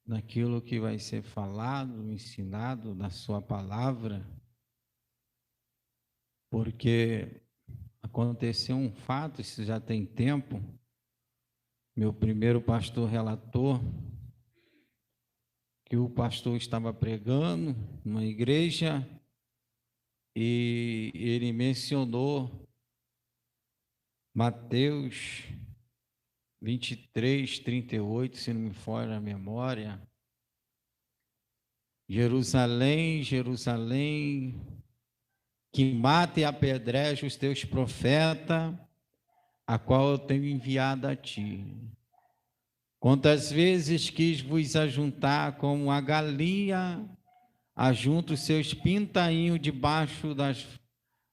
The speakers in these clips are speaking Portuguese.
naquilo que vai ser falado, ensinado na sua palavra, porque aconteceu um fato, isso já tem tempo. Meu primeiro pastor relatou que o pastor estava pregando numa igreja e ele mencionou Mateus 23:38, se não me falha a memória. Jerusalém, Jerusalém, que mata e apedreja os teus profetas, a qual eu tenho enviado a ti. Quantas vezes quis vos ajuntar como a galinha ajunta os seus pintainhos debaixo das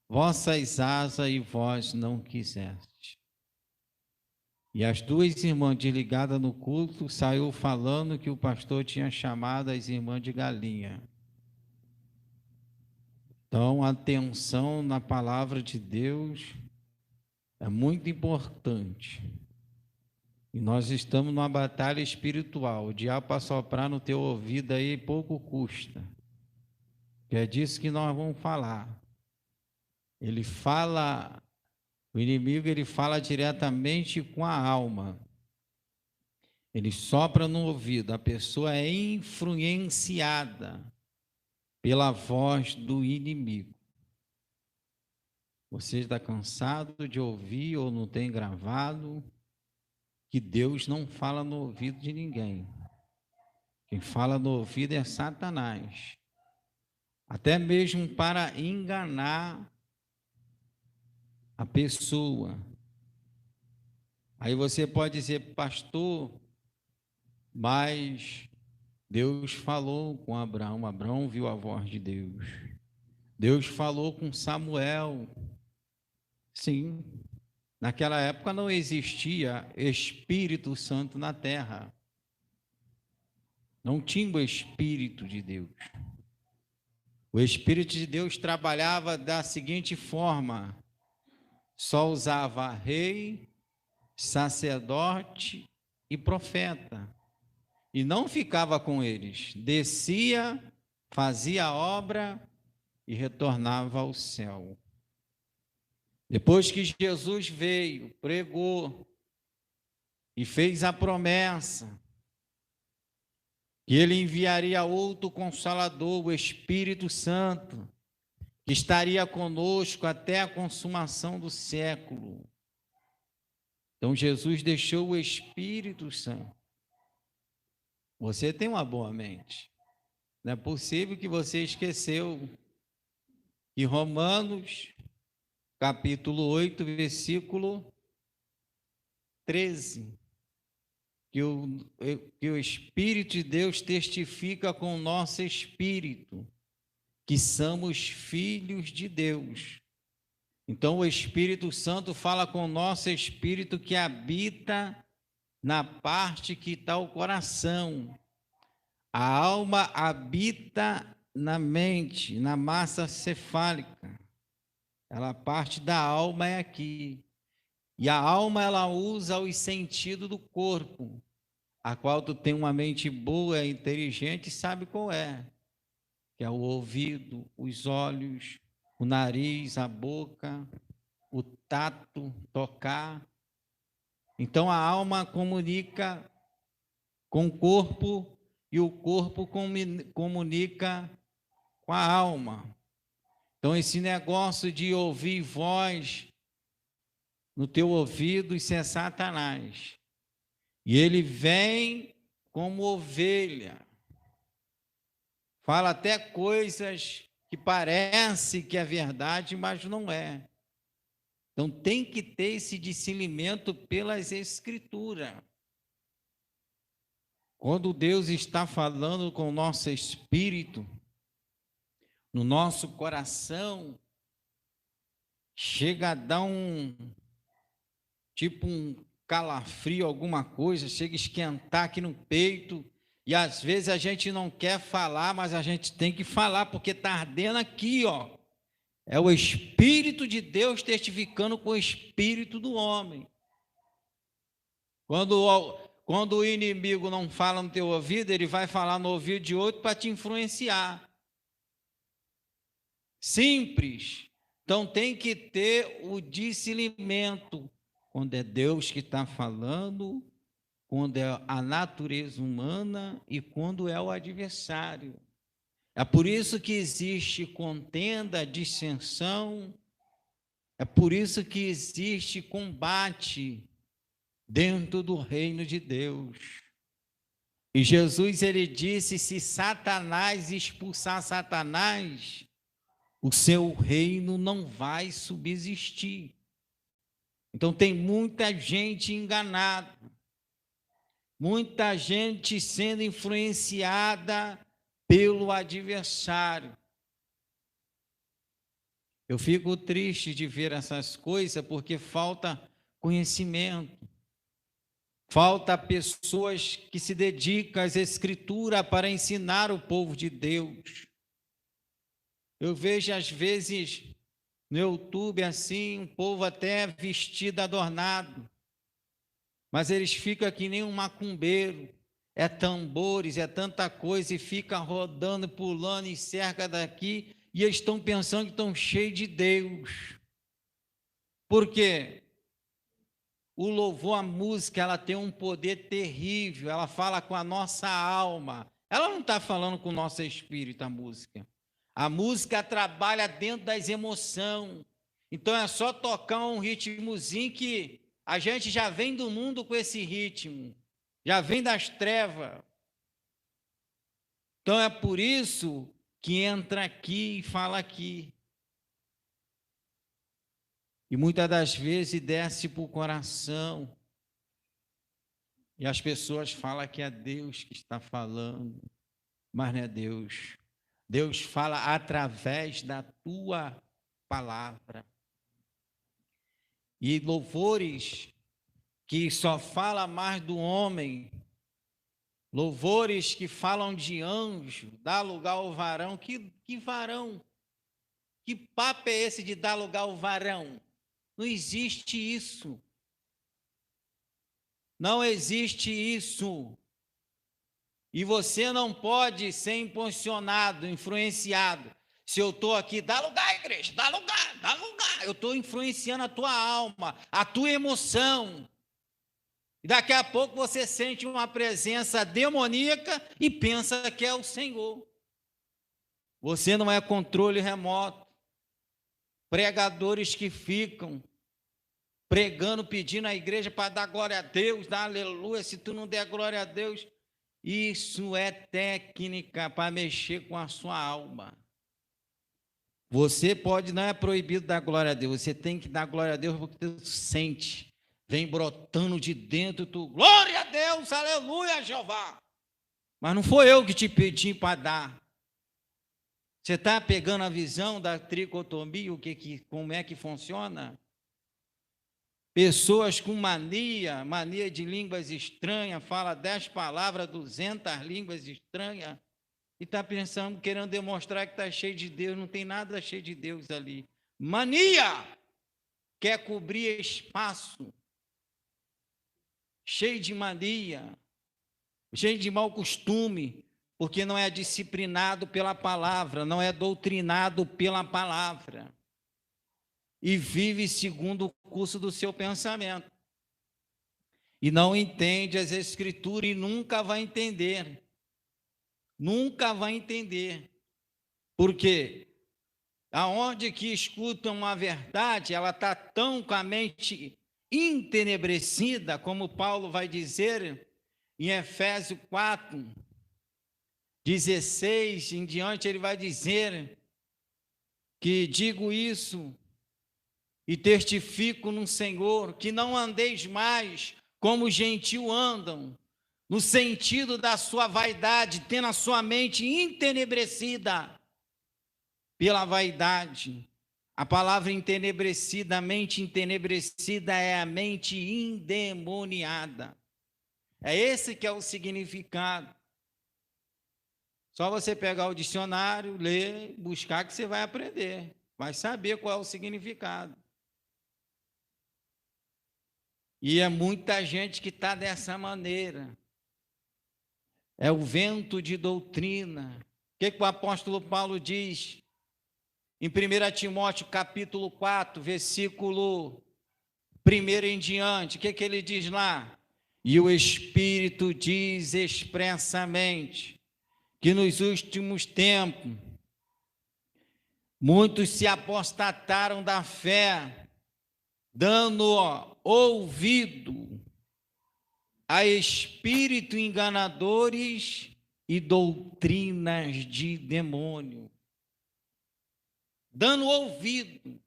vossas asas, e vós não quiseste. E as duas irmãs desligadas no culto saiu falando que o pastor tinha chamado as irmãs de galinha. Então, atenção na palavra de Deus é muito importante. E nós estamos numa batalha espiritual. O diabo para soprar no teu ouvido aí pouco custa. Que é disso que nós vamos falar. Ele fala, o inimigo ele fala diretamente com a alma. Ele sopra no ouvido, a pessoa é influenciada pela voz do inimigo. Você está cansado de ouvir ou não tem gravado que Deus não fala no ouvido de ninguém. Quem fala no ouvido é Satanás. Até mesmo para enganar a pessoa. Aí você pode dizer, pastor, mas Deus falou com Abraão, Abraão viu a voz de Deus. Deus falou com Samuel. Sim, naquela época não existia Espírito Santo na terra. Não tinha o Espírito de Deus. O Espírito de Deus trabalhava da seguinte forma: só usava rei, sacerdote e profeta. E não ficava com eles. Descia, fazia a obra e retornava ao céu. Depois que Jesus veio, pregou e fez a promessa que ele enviaria outro Consolador, o Espírito Santo, que estaria conosco até a consumação do século. Então Jesus deixou o Espírito Santo. Você tem uma boa mente. Não é possível que você esqueceu que Romanos, capítulo 8, versículo 13, que o Espírito de Deus testifica com o nosso espírito que somos filhos de Deus. Então o Espírito Santo fala com o nosso espírito que habita na parte que está o coração. A alma habita na mente, na massa cefálica. A parte da alma é aqui. E a alma, ela usa os sentidos do corpo, a qual tu tem uma mente boa, inteligente, sabe qual é. Que é o ouvido, os olhos, o nariz, a boca, o tato, tocar. Então a alma comunica com o corpo e o corpo comunica com a alma. Então esse negócio de ouvir voz no teu ouvido, isso é Satanás. E ele vem como ovelha. Fala até coisas que parece que é verdade, mas não é. Então tem que ter esse discernimento pelas Escrituras. Quando Deus está falando com o nosso espírito, no nosso coração, chega a dar tipo um calafrio, alguma coisa, chega a esquentar aqui no peito, e às vezes a gente não quer falar, mas a gente tem que falar, porque está ardendo aqui, ó. É o Espírito de Deus testificando com o Espírito do homem. Quando Quando o inimigo não fala no teu ouvido, ele vai falar no ouvido de outro para te influenciar. Simples. Então tem que ter o discernimento. Quando é Deus que está falando, quando é a natureza humana e quando é o adversário. É por isso que existe contenda, dissensão, é por isso que existe combate dentro do reino de Deus. E Jesus, ele disse, se Satanás expulsar Satanás, o seu reino não vai subsistir. Então tem muita gente enganada, muita gente sendo influenciada pelo adversário. Eu fico triste de ver essas coisas porque falta conhecimento. Falta pessoas que se dedicam às escrituras para ensinar o povo de Deus. Eu vejo às vezes no YouTube assim, um povo até vestido, adornado, mas eles ficam que nem um macumbeiro, é tambores, é tanta coisa, e fica rodando, pulando em cerca daqui, e eles estão pensando que estão cheios de Deus. Por quê? O louvor, a música, ela tem um poder terrível, ela fala com a nossa alma, ela não está falando com o nosso espírito, a música. A música trabalha dentro das emoções, então é só tocar um ritmozinho que a gente já vem do mundo com esse ritmo, já vem das trevas. Então é por isso que entra aqui e fala aqui. E muitas das vezes desce para o coração. E as pessoas falam que é Deus que está falando, mas não é Deus. Deus fala através da tua palavra. E louvores que só fala mais do homem, louvores que falam de anjo, dá lugar ao varão. Que varão? Que papo é esse de dar lugar ao varão? Não existe isso. Não existe isso. E você não pode ser impulsionado, influenciado. Se eu estou aqui, dá lugar, igreja, dá lugar, dá lugar. Eu estou influenciando a tua alma, a tua emoção. E daqui a pouco você sente uma presença demoníaca e pensa que é o Senhor. Você não é controle remoto. Pregadores que ficam pregando, pedindo à igreja para dar glória a Deus, dar aleluia. Se tu não der glória a Deus, isso é técnica para mexer com a sua alma. Você pode, não é proibido dar glória a Deus, você tem que dar glória a Deus porque tu sente, vem brotando de dentro, tu, glória a Deus, aleluia, Jeová. Mas não foi eu que te pedi para dar. Você está pegando a visão da tricotomia, como é que funciona? Pessoas com mania de línguas estranhas, fala 10 palavras, 200 línguas estranhas, e está pensando, querendo demonstrar que está cheio de Deus, não tem nada cheio de Deus ali. Mania! Quer cobrir espaço, cheio de mania, cheio de mau costume, porque não é disciplinado pela palavra, não é doutrinado pela palavra. E vive segundo o curso do seu pensamento. E não entende as escrituras e nunca vai entender. Nunca vai entender. Por quê? Aonde que escutam a verdade, ela está tão com a mente entenebrecida, como Paulo vai dizer em Efésios 4, 16 em diante, ele vai dizer que digo isso e testifico no Senhor, que não andeis mais como os gentios andam, no sentido da sua vaidade, tendo a sua mente entenebrecida pela vaidade. A palavra entenebrecida, a mente entenebrecida é a mente endemoniada. É esse que é o significado. Só você pegar o dicionário, ler, buscar que você vai aprender. Vai saber qual é o significado. E é muita gente que está dessa maneira. É o vento de doutrina. O que o apóstolo Paulo diz em 1 Timóteo capítulo 4, versículo 1 em diante? O que ele diz lá? E o Espírito diz expressamente que nos últimos tempos muitos se apostataram da fé, dando ouvido a espíritos enganadores e doutrinas de demônio. Dando ouvido,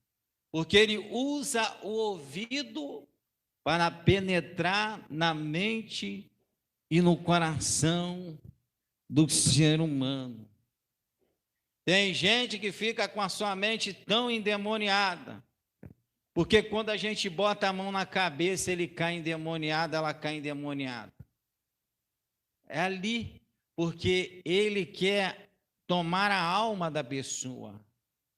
porque ele usa o ouvido para penetrar na mente e no coração do ser humano. Tem gente que fica com a sua mente tão endemoniada, porque quando a gente bota a mão na cabeça, ele cai endemoniado, ela cai endemoniada. É ali, porque ele quer tomar a alma da pessoa.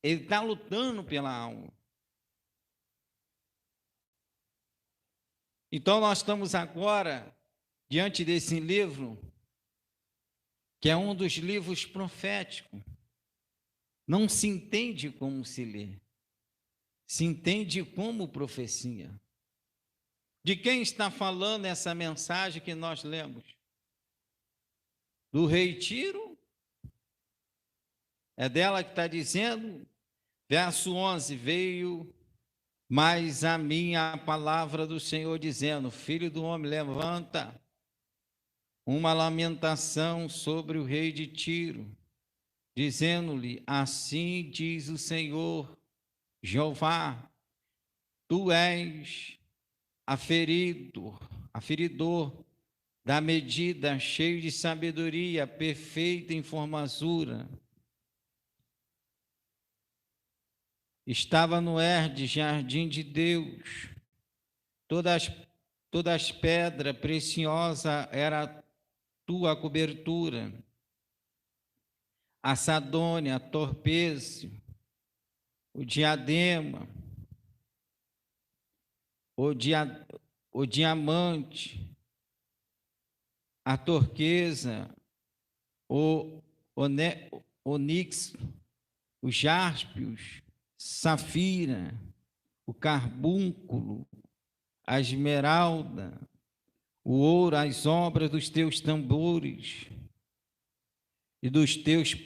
Ele está lutando pela alma. Então, nós estamos agora diante desse livro, que é um dos livros proféticos. Não se entende como se lê, se entende como profecia. De quem está falando essa mensagem que nós lemos? Do rei Tiro? É dela que está dizendo, verso 11, veio mais a minha palavra do Senhor dizendo, filho do homem, levanta uma lamentação sobre o rei de Tiro, dizendo-lhe, assim diz o Senhor, Jeová, tu és aferidor da medida, cheio de sabedoria, perfeita em formosura. Estava no Éden, jardim de Deus, todas as pedras preciosas era a tua cobertura, a sadônia, a torpeza, o diadema, o diamante, a turquesa, o onix, os jáspios, safira, o carbúnculo, a esmeralda, o ouro, as obras dos teus tambores e dos teus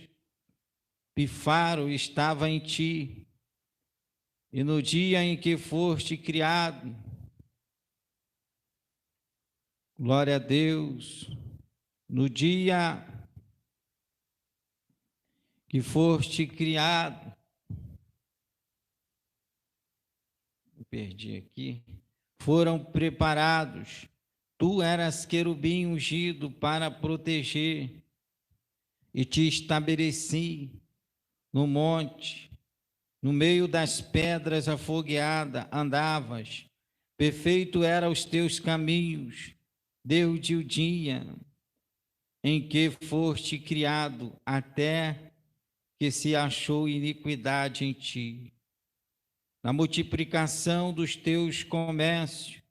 pifaros estava em ti. E no dia em que foste criado, glória a Deus, no dia que foste criado, perdi aqui, foram preparados, tu eras querubim ungido para proteger, e te estabeleci no monte, no meio das pedras afogueadas andavas, perfeito eram os teus caminhos, desde o dia em que foste criado, até que se achou iniquidade em ti. Na multiplicação dos teus comércios,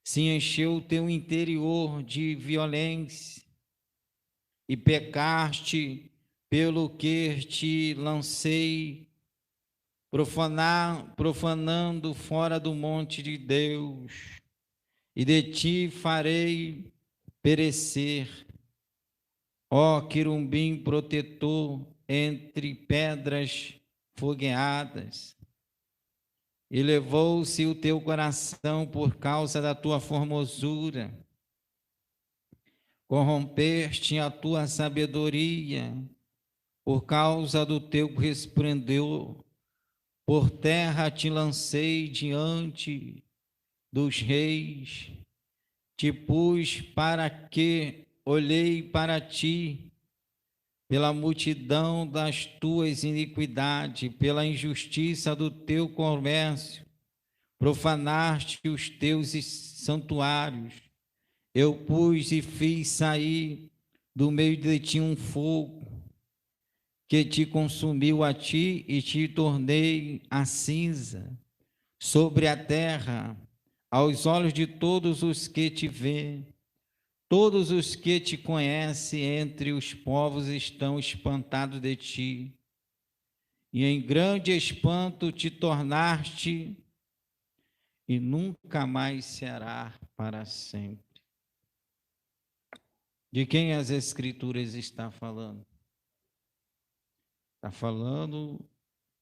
se encheu o teu interior de violência, e pecaste pelo que te lancei, profanando fora do monte de Deus, e de ti farei perecer, ó querubim protetor entre pedras fogueadas. Elevou-se o teu coração por causa da tua formosura, corrompeste a tua sabedoria por causa do teu resplendor. Por terra te lancei diante dos reis, te pus para que olhei para ti, pela multidão das tuas iniquidades, pela injustiça do teu comércio, profanaste os teus santuários. Eu pus e fiz sair do meio de ti um fogo, que te consumiu a ti e te tornei a cinza. Sobre a terra aos olhos de todos os que te vêem. Todos os que te conhecem entre os povos estão espantados de ti, e em grande espanto te tornaste, e nunca mais será para sempre. De quem as Escrituras estão falando? Está falando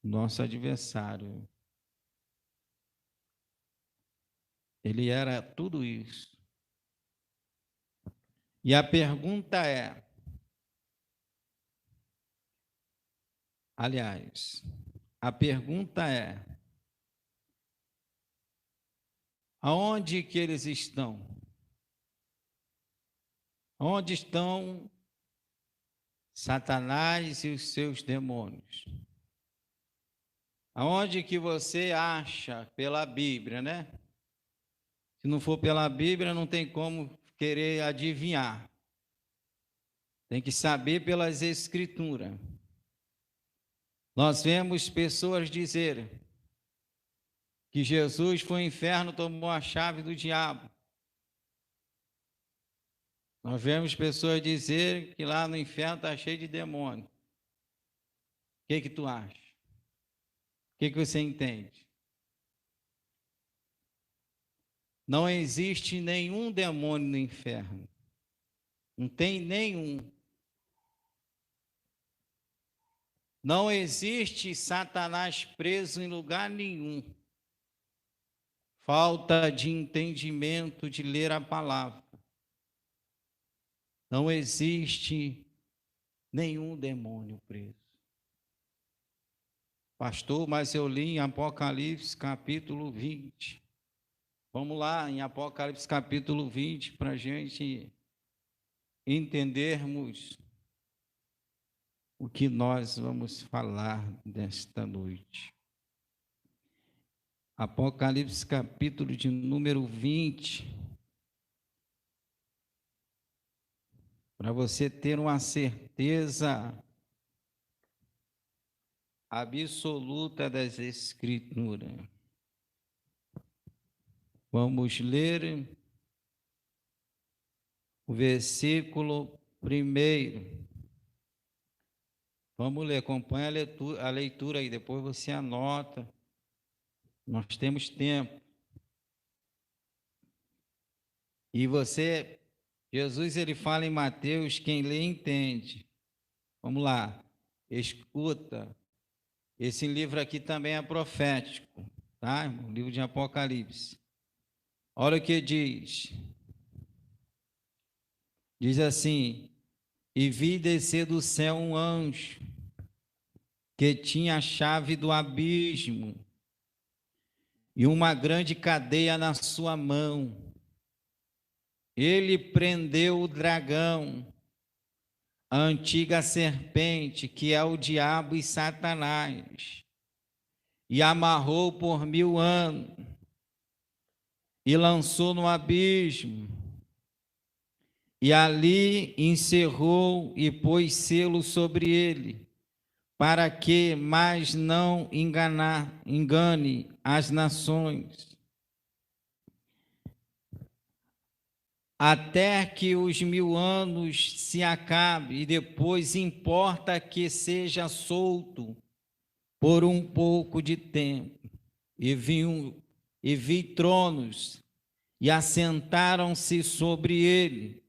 do nosso adversário. Ele era tudo isso. E a pergunta é, aliás, a pergunta é, aonde que eles estão? Onde estão Satanás e os seus demônios? Aonde que você acha pela Bíblia, né? Se não for pela Bíblia, não tem como querer adivinhar. Tem que saber pelas Escrituras. Nós vemos pessoas dizer que Jesus foi ao inferno, tomou a chave do diabo. Nós vemos pessoas dizer que lá no inferno está cheio de demônio. O que tu acha? O que você entende? Não existe nenhum demônio no inferno. Não tem nenhum. Não existe Satanás preso em lugar nenhum. Falta de entendimento de ler a palavra. Não existe nenhum demônio preso. Pastor, mas eu li em Apocalipse capítulo 20. Vamos lá, em Apocalipse capítulo 20, para a gente entendermos o que nós vamos falar nesta noite. Apocalipse capítulo de número 20. Para você ter uma certeza absoluta das Escrituras. Vamos ler o versículo 1. Vamos ler, acompanha a leitura aí, depois você anota. Nós temos tempo. E você, Jesus, ele fala em Mateus, quem lê entende. Vamos lá, escuta. Esse livro aqui também é profético, tá? O livro de Apocalipse. Olha o que diz. Diz assim: e vi descer do céu um anjo, que tinha a chave do abismo, e uma grande cadeia na sua mão. Ele prendeu o dragão, a antiga serpente, que é o diabo e Satanás, e amarrou por 1000 anos, e lançou no abismo, e ali encerrou e pôs selo sobre ele, para que mais não engane as nações, até que os 1000 anos se acabem, e depois importa que seja solto por um pouco de tempo. E vi tronos, e assentaram-se sobre ele,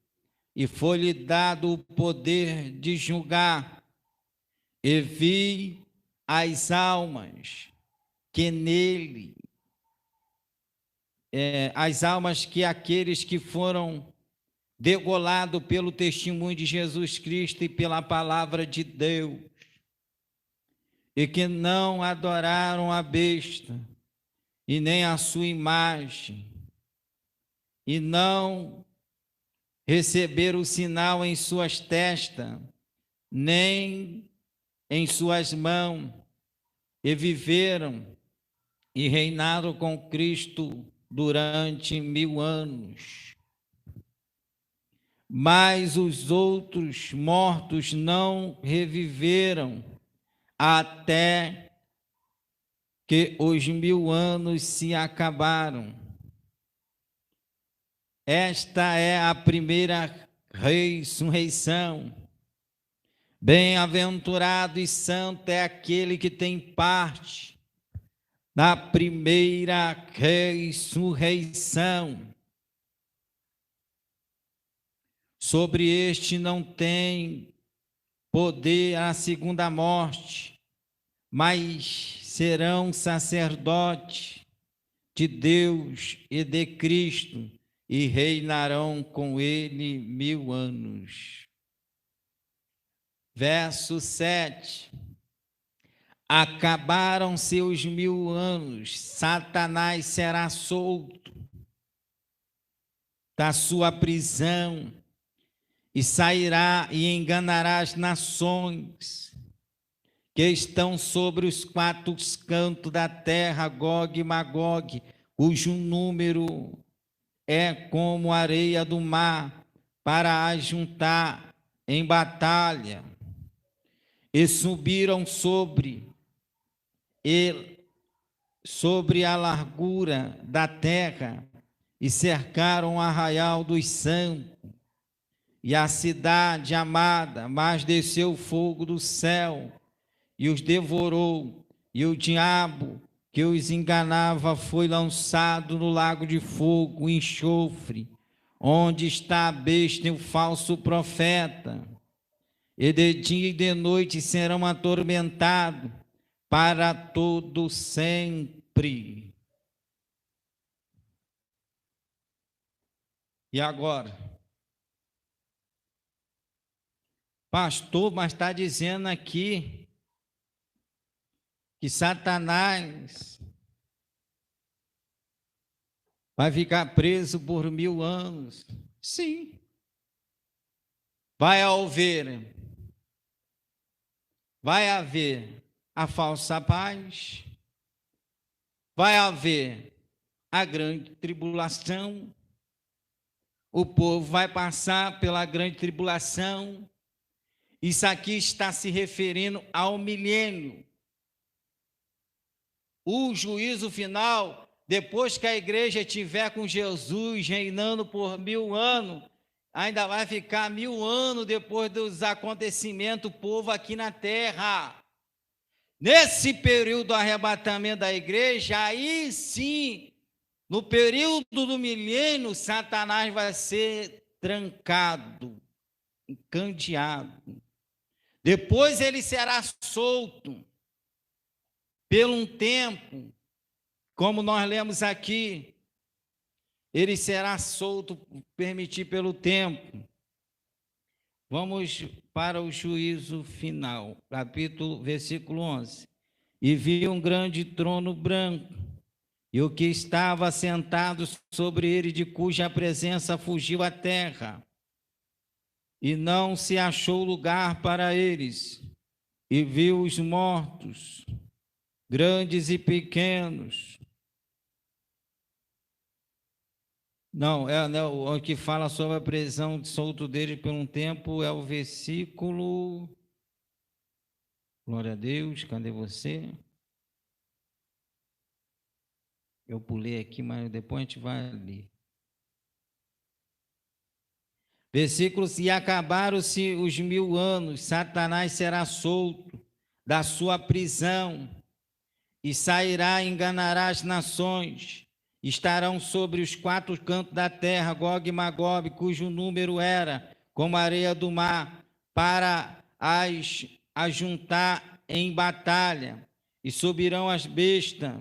e foi-lhe dado o poder de julgar. E vi as almas que nele, as almas que aqueles que foram degolados pelo testemunho de Jesus Cristo e pela palavra de Deus, e que não adoraram a besta, e nem a sua imagem, e não receberam o sinal em suas testas, nem em suas mãos, e viveram e reinaram com Cristo durante 1000 anos. Mas os outros mortos não reviveram até que os 1000 anos se acabaram. Esta é a primeira ressurreição. Bem-aventurado e santo é aquele que tem parte na primeira ressurreição. Sobre este não tem poder a segunda morte, mas serão sacerdotes de Deus e de Cristo e reinarão com ele 1000 anos. Verso 7. Acabaram-se os 1000 anos, Satanás será solto da sua prisão e sairá e enganará as nações que estão sobre os 4 cantos da terra, Gog e Magog, cujo número é como a areia do mar, para as juntar em batalha. E subiram sobre a largura da terra e cercaram o arraial dos santos e a cidade amada, mas desceu fogo do céu e os devorou, e o diabo que os enganava foi lançado no lago de fogo e enxofre, onde está a besta e o falso profeta, e de dia e de noite serão atormentados para todo sempre. E agora? Pastor, mas está dizendo aqui que Satanás vai ficar preso por 1000 anos. Sim. Vai haver a falsa paz, vai haver a grande tribulação, o povo vai passar pela grande tribulação. Isso aqui está se referindo ao milênio. O juízo final, depois que a igreja estiver com Jesus reinando por 1000 anos, ainda vai ficar 1000 anos depois dos acontecimentos, o povo aqui na terra. Nesse período do arrebatamento da igreja, aí sim, no período do milênio, Satanás vai ser trancado, encandeado. Depois ele será solto por um tempo, como nós lemos aqui, ele será solto, permitido pelo tempo. Vamos para o juízo final, versículo 11. E vi um grande trono branco, e o que estava sentado sobre ele, de cuja presença fugiu a terra, e não se achou lugar para eles. E viu os mortos, grandes e pequenos. O que fala sobre a prisão de solto dele por um tempo é o versículo. Glória a Deus, cadê você? Eu pulei aqui, mas depois a gente vai ler. Versículos: e acabaram-se os 1000 anos, Satanás será solto da sua prisão e sairá e enganará as nações. Estarão sobre os 4 cantos da terra, Gog e Magog, cujo número era como a areia do mar, para as ajuntar em batalha. E subirão as bestas,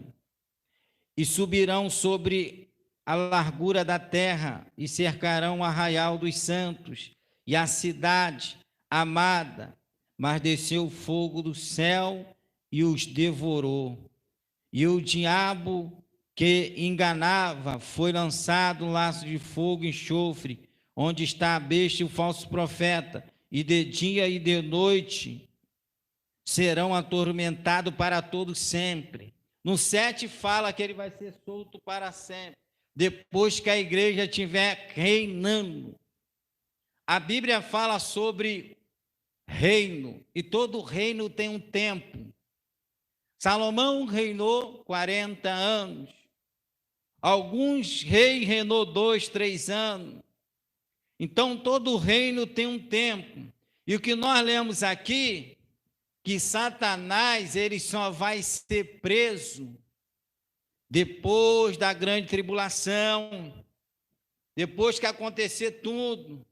e subirão sobre a largura da terra, e cercarão o arraial dos santos, e a cidade amada, mas desceu o fogo do céu e os devorou. E o diabo que enganava foi lançado no laço de fogo e enxofre, onde está a besta e o falso profeta, e de dia e de noite serão atormentados para todo sempre. No 7 fala que ele vai ser solto para sempre, depois que a igreja estiver reinando. A Bíblia fala sobre reino, e todo reino tem um tempo. Salomão reinou 40 anos. Alguns reis reinou 2, 3 anos. Então, todo reino tem um tempo. E o que nós lemos aqui, que Satanás ele só vai ser preso depois da grande tribulação, depois que acontecer tudo.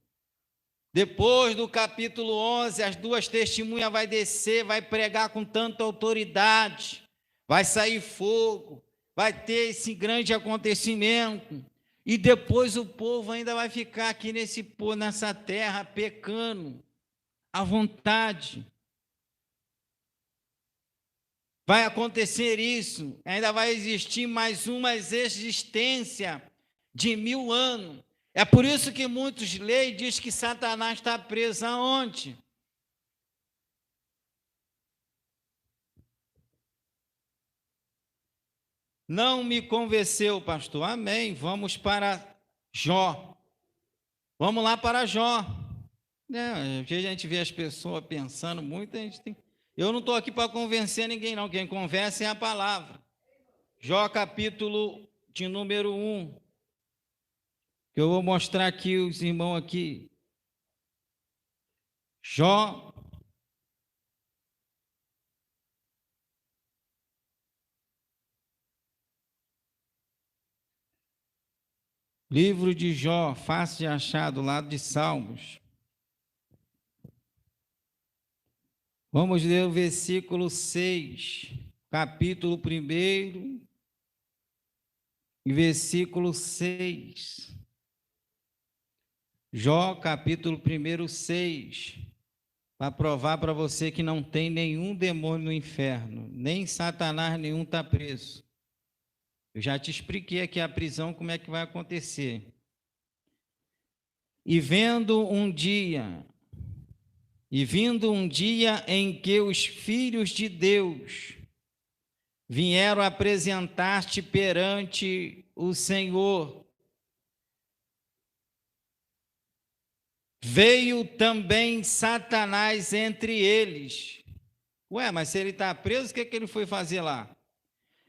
Depois do capítulo 11, as duas testemunhas vai descer, vai pregar com tanta autoridade, vai sair fogo, vai ter esse grande acontecimento, e depois o povo ainda vai ficar aqui nessa terra pecando à vontade. Vai acontecer isso, ainda vai existir mais uma existência de 1000 anos. É por isso que muitos leem e dizem que Satanás está preso aonde? Não me convenceu, pastor. Amém. Vamos para Jó. Vamos lá para Jó. A gente vê as pessoas pensando muito, eu não estou aqui para convencer ninguém, não. Quem convence é a palavra. Jó, capítulo de número 1. Que eu vou mostrar aqui os irmãos aqui. Jó. Livro de Jó, fácil de achar, do lado de Salmos. Vamos ler o versículo 6, capítulo 1, e versículo 6. Jó, capítulo 1, 6. Para provar para você que não tem nenhum demônio no inferno, nem Satanás nenhum está preso. Eu já te expliquei aqui a prisão, como é que vai acontecer. E vindo um dia em que os filhos de Deus vieram apresentar-te perante o Senhor, veio também Satanás entre eles. Ué, mas se ele está preso, o que ele foi fazer lá?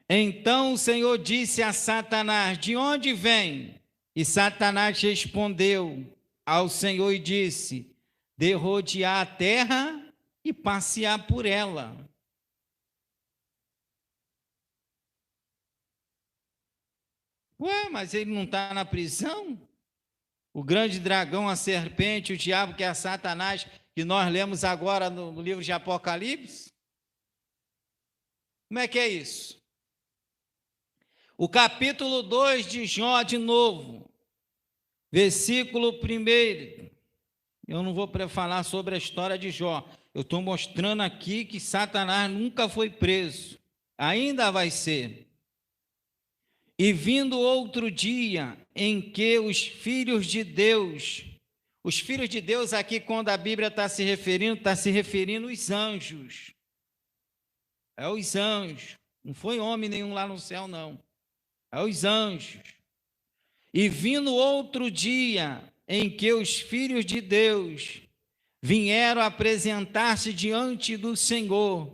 Então o Senhor disse a Satanás: de onde vem? E Satanás respondeu ao Senhor e disse: de rodear a terra e passear por ela. Ué, mas ele não está na prisão? O grande dragão, a serpente, o diabo, que é Satanás, que nós lemos agora no livro de Apocalipse? Como é que é isso? O capítulo 2 de Jó, de novo, versículo 1. Eu não vou falar sobre a história de Jó. Eu estou mostrando aqui que Satanás nunca foi preso. Ainda vai ser. E vindo outro dia em que os filhos de Deus aqui, quando a Bíblia está se referindo aos anjos. É os anjos. Não foi homem nenhum lá no céu, não. É os anjos. E vindo outro dia em que os filhos de Deus vieram apresentar-se diante do Senhor,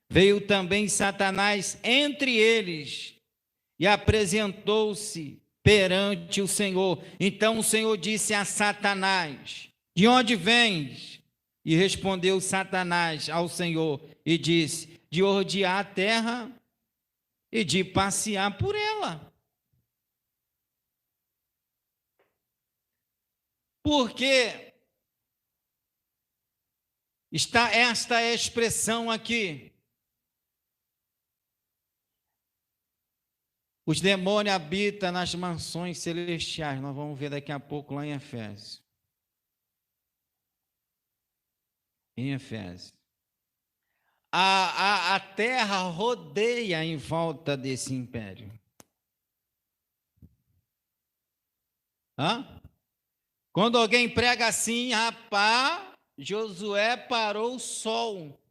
veio também Satanás entre eles e apresentou-se perante o Senhor. Então o Senhor disse a Satanás: de onde vens? E respondeu Satanás ao Senhor e disse: de rodear a terra e de passear por ela. Porque está esta expressão aqui: os demônios habitam nas mansões celestiais. Nós vamos ver daqui a pouco lá em Efésios. Em Efésios. A terra rodeia em volta desse império. Quando alguém prega assim, rapaz, Josué parou o sol.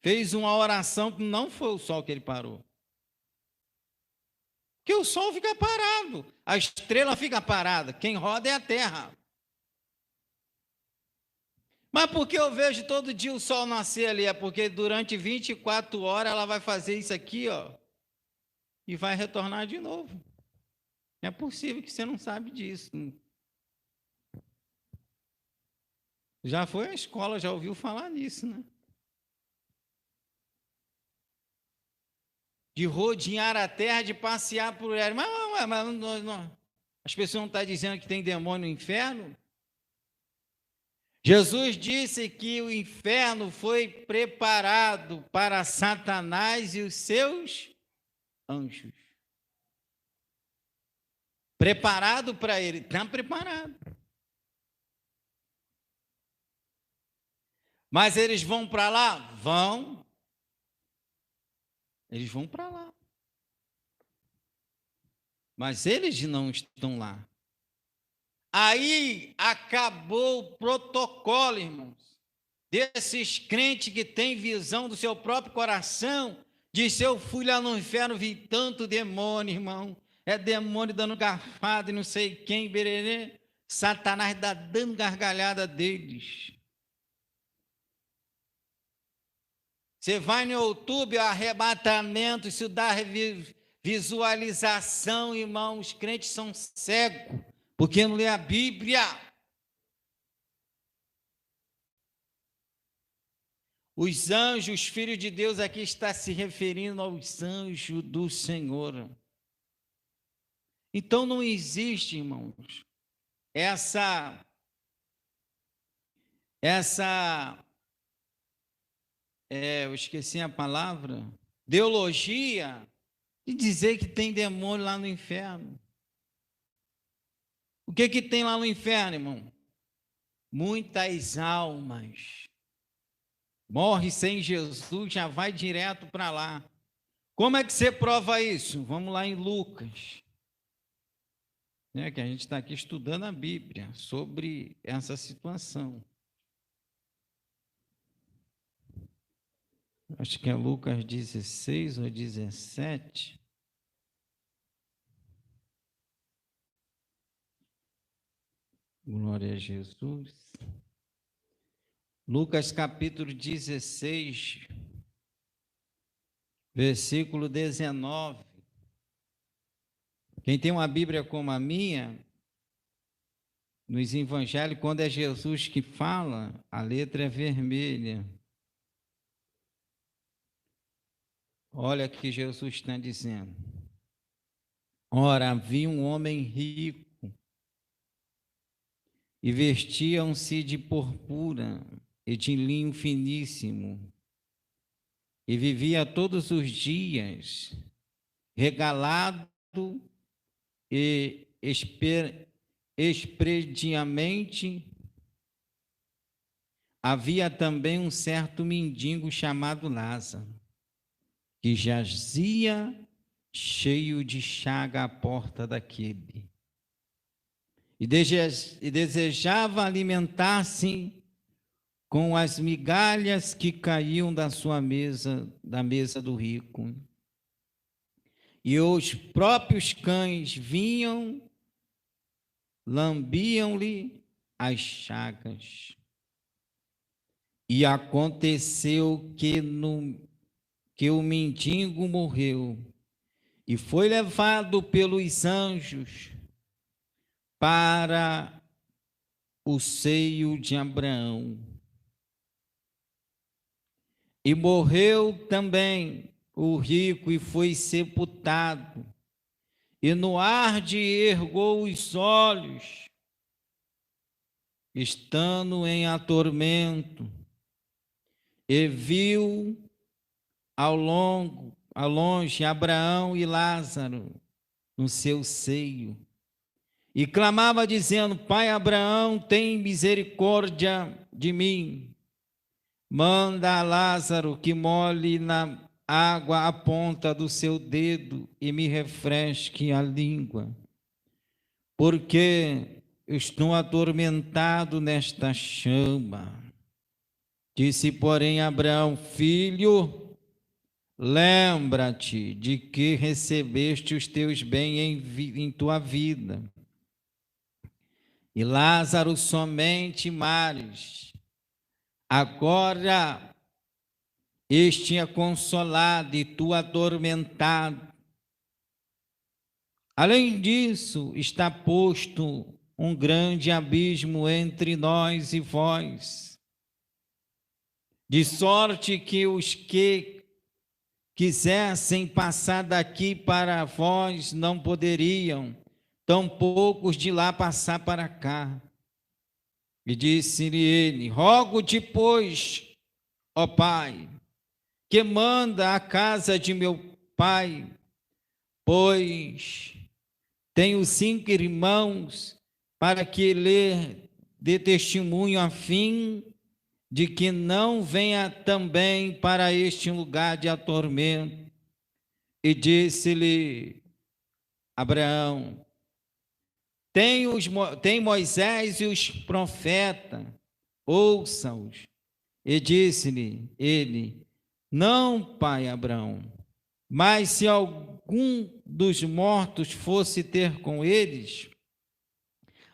Fez uma oração que não foi o sol que ele parou. Porque o sol fica parado, a estrela fica parada, quem roda é a terra. Mas por que eu vejo todo dia o sol nascer ali? É porque durante 24 horas ela vai fazer isso aqui, ó, e vai retornar de novo. É possível que você não sabe disso. Já foi à escola, já ouviu falar nisso, né? De rodear a terra, de passear por ela. Mas não, as pessoas não estão dizendo que tem demônio no inferno? Jesus disse que o inferno foi preparado para Satanás e os seus anjos. Preparado para ele, está preparado. Mas eles vão para lá? Vão. Eles vão para lá. Mas eles não estão lá. Aí acabou o protocolo, irmãos, desses crentes que têm visão do seu próprio coração, disse: eu fui lá no inferno, vi tanto demônio, irmão, é demônio dando garfada e não sei quem, bererê. Satanás está dando gargalhada deles. Você vai no YouTube, arrebatamento, isso dá visualização, irmão, os crentes são cegos, porque não lê a Bíblia. Os anjos, os filhos de Deus, aqui está se referindo aos anjos do Senhor. Então não existe, irmãos, eu esqueci a palavra, teologia, de dizer que tem demônio lá no inferno. O que tem lá no inferno, irmão? Muitas almas. Morre sem Jesus, já vai direto para lá. Como é que você prova isso? Vamos lá em Lucas. Que a gente está aqui estudando a Bíblia sobre essa situação. Acho que é Lucas 16 ou 17. Glória a Jesus. Lucas capítulo 16, versículo 19. Quem tem uma Bíblia como a minha, nos evangelhos, quando é Jesus que fala, a letra é vermelha. Olha o que Jesus está dizendo. Ora, havia um homem rico, e vestiam-se de purpura e de linho finíssimo, e vivia todos os dias regalado e expediamente. Havia também um certo mendigo chamado Lázaro, que jazia cheio de chaga à porta daquele, e desejava alimentar-se com as migalhas que caíam da sua mesa, da mesa do rico. E os próprios cães vinham, lambiam-lhe as chagas. E aconteceu que o mendigo morreu e foi levado pelos anjos para o seio de Abraão. E morreu também o rico e foi sepultado. E no ar de ergou os olhos, estando em atormento, e viu ao longe Abraão e Lázaro no seu seio. E clamava dizendo: Pai Abraão, tem misericórdia de mim. Manda a Lázaro que molhe na água a ponta do seu dedo e me refresque a língua, porque estou atormentado nesta chama. Disse, porém, Abraão: Filho, lembra-te de que recebeste os teus bens em tua vida, e Lázaro somente males. Agora este é consolado e tu atormentado. Além disso, está posto um grande abismo entre nós e vós, de sorte que os que quisessem passar daqui para vós não poderiam, tampouco os de lá passar para cá. E disse-lhe ele: rogo-te, pois, ó Pai, que manda a casa de meu pai, pois tenho 5 irmãos, para que lhe dê testemunho, a fim de que não venha também para este lugar de atormento. E disse-lhe Abraão: tem Moisés e os profetas, ouça-os. E disse-lhe ele: não, pai Abraão, mas se algum dos mortos fosse ter com eles,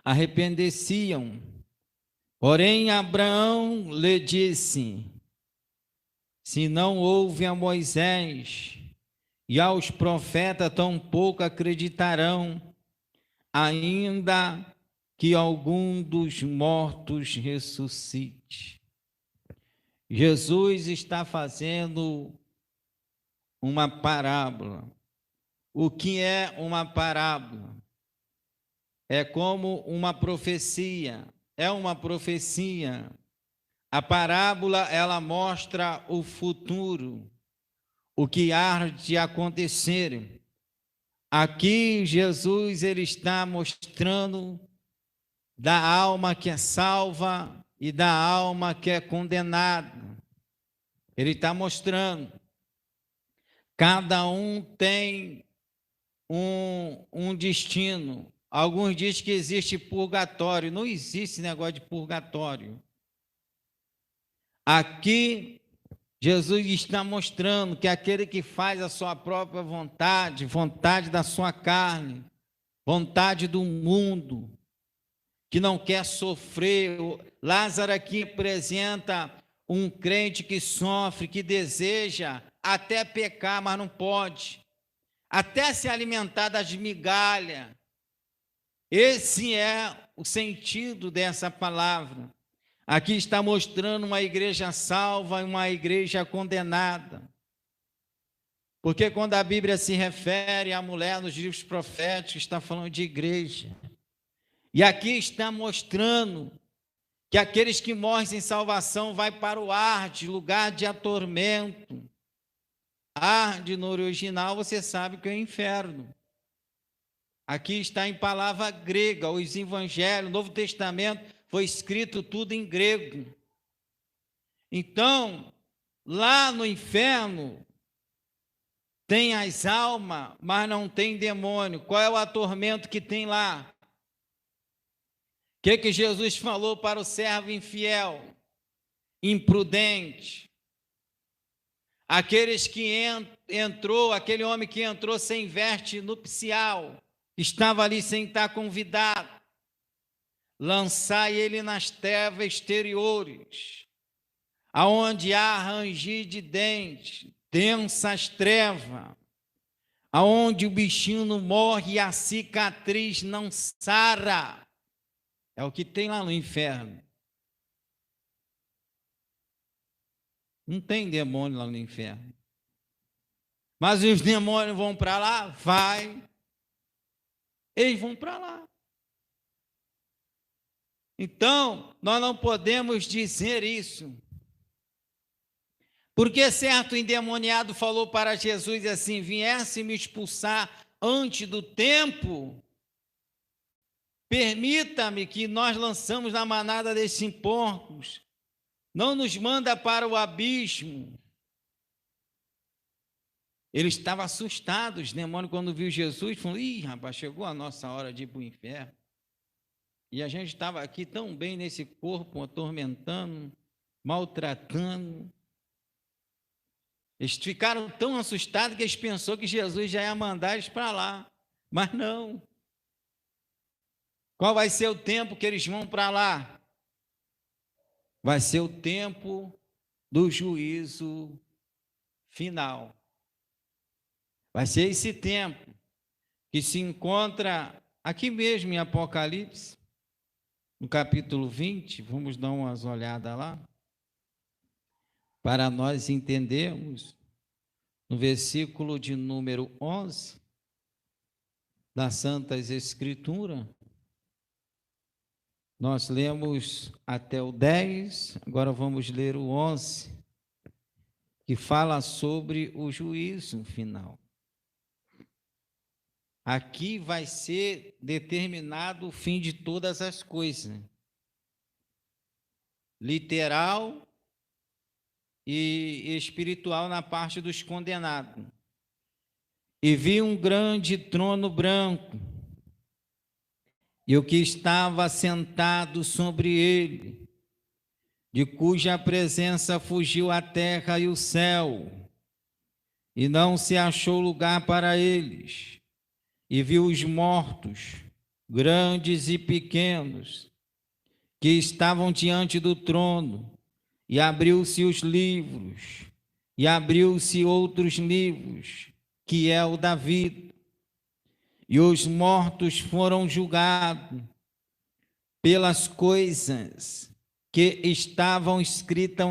arrependeciam. Porém, Abraão lhe disse: se não houve a Moisés e aos profetas, tampouco acreditarão, ainda que algum dos mortos ressuscite. Jesus está fazendo uma parábola. O que é uma parábola? É como uma profecia. É uma profecia. A parábola, ela mostra o futuro, o que há de acontecer. Aqui Jesus ele está mostrando da alma que é salva e da alma que é condenada. Ele está mostrando. Cada um tem um destino. Alguns dizem que existe purgatório. Não existe negócio de purgatório. Aqui, Jesus está mostrando que aquele que faz a sua própria vontade, vontade da sua carne, vontade do mundo, que não quer sofrer. Lázaro aqui representa um crente que sofre, que deseja até pecar, mas não pode, até se alimentar das migalhas. Esse é o sentido dessa palavra. Aqui está mostrando uma igreja salva e uma igreja condenada. Porque quando a Bíblia se refere à mulher nos livros proféticos, está falando de igreja. E aqui está mostrando que aqueles que morrem sem salvação vai para o Arde, lugar de atormento. Arde no original, você sabe que é o inferno. Aqui está em palavra grega, os evangelhos, o Novo Testamento foi escrito tudo em grego. Então, lá no inferno, tem as almas, mas não tem demônio. Qual é o atormento que tem lá? O que Jesus falou para o servo infiel, imprudente? Aqueles que aquele homem que entrou sem veste nupcial, estava ali sem estar convidado. Lançai ele nas trevas exteriores, aonde há ranger de dentes, densas trevas, aonde o bichinho não morre e a cicatriz não sara. É o que tem lá no inferno. Não tem demônio lá no inferno. Mas os demônios vão para lá? Vai. Eles vão para lá. Então, nós não podemos dizer isso. Porque certo endemoniado falou para Jesus assim: viesse me expulsar antes do tempo, permita-me que nós lançamos na manada desses porcos, não nos manda para o abismo. Ele estava assustado, os demônios, quando viu Jesus, falou: ih, rapaz, chegou a nossa hora de ir para o inferno. E a gente estava aqui tão bem nesse corpo, atormentando, maltratando. Eles ficaram tão assustados que eles pensaram que Jesus já ia mandar eles para lá. Mas não. Qual vai ser o tempo que eles vão para lá? Vai ser o tempo do juízo final. Vai ser esse tempo que se encontra aqui mesmo em Apocalipse, no capítulo 20, vamos dar umas olhadas lá, para nós entendermos, no versículo de número 11, das Santas Escrituras, nós lemos até o 10, agora vamos ler o 11, que fala sobre o juízo final. Aqui vai ser determinado o fim de todas as coisas, literal e espiritual na parte dos condenados. E vi um grande trono branco, e o que estava sentado sobre ele, de cuja presença fugiu a terra e o céu, e não se achou lugar para eles. E viu os mortos, grandes e pequenos, que estavam diante do trono, e abriu-se os livros, e abriu-se outros livros, que é o da vida. E os mortos foram julgados pelas coisas que estavam escritas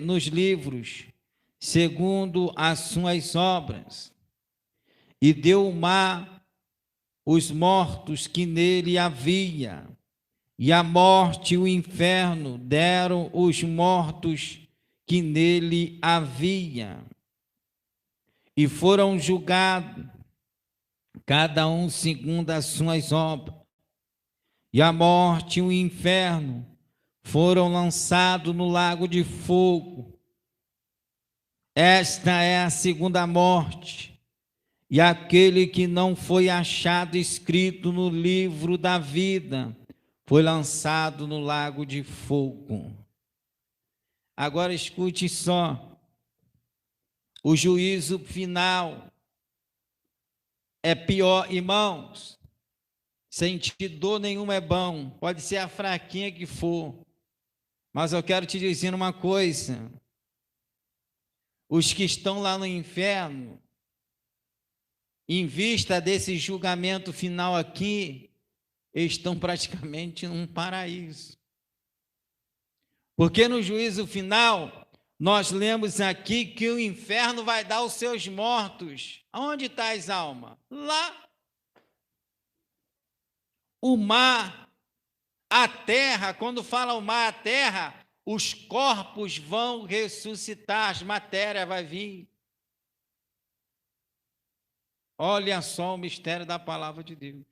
nos livros, segundo as suas obras. E deu o mar os mortos que nele havia, e a morte e o inferno deram os mortos que nele havia, e foram julgados, cada um segundo as suas obras. E a morte e o inferno foram lançados no lago de fogo. Esta é a segunda morte. E aquele que não foi achado escrito no livro da vida foi lançado no lago de fogo. Agora escute só, o juízo final é pior, irmãos, sentir dor nenhuma é bom, pode ser a fraquinha que for, mas eu quero te dizer uma coisa, os que estão lá no inferno, em vista desse julgamento final aqui, eles estão praticamente num paraíso. Porque no juízo final, nós lemos aqui que o inferno vai dar os seus mortos. Aonde está as almas? Lá. O mar, a terra, quando fala o mar, a terra, os corpos vão ressuscitar, as matérias vai vir. Olha só o mistério da palavra de Deus.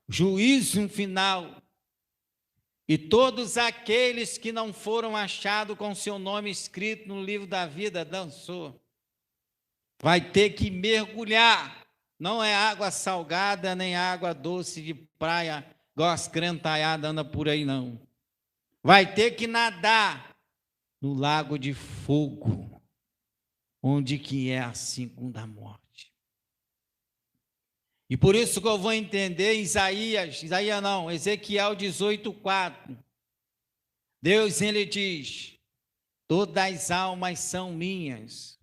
Juízo final. E todos aqueles que não foram achados com seu nome escrito no livro da vida, dançou. Vai ter que mergulhar. Não é água salgada, nem água doce de praia, igual as crentaiadas andam por aí, não. Vai ter que nadar no lago de fogo, onde que é a segunda morte. E por isso que eu vou entender Ezequiel 18:4. Deus, ele diz, todas as almas são minhas,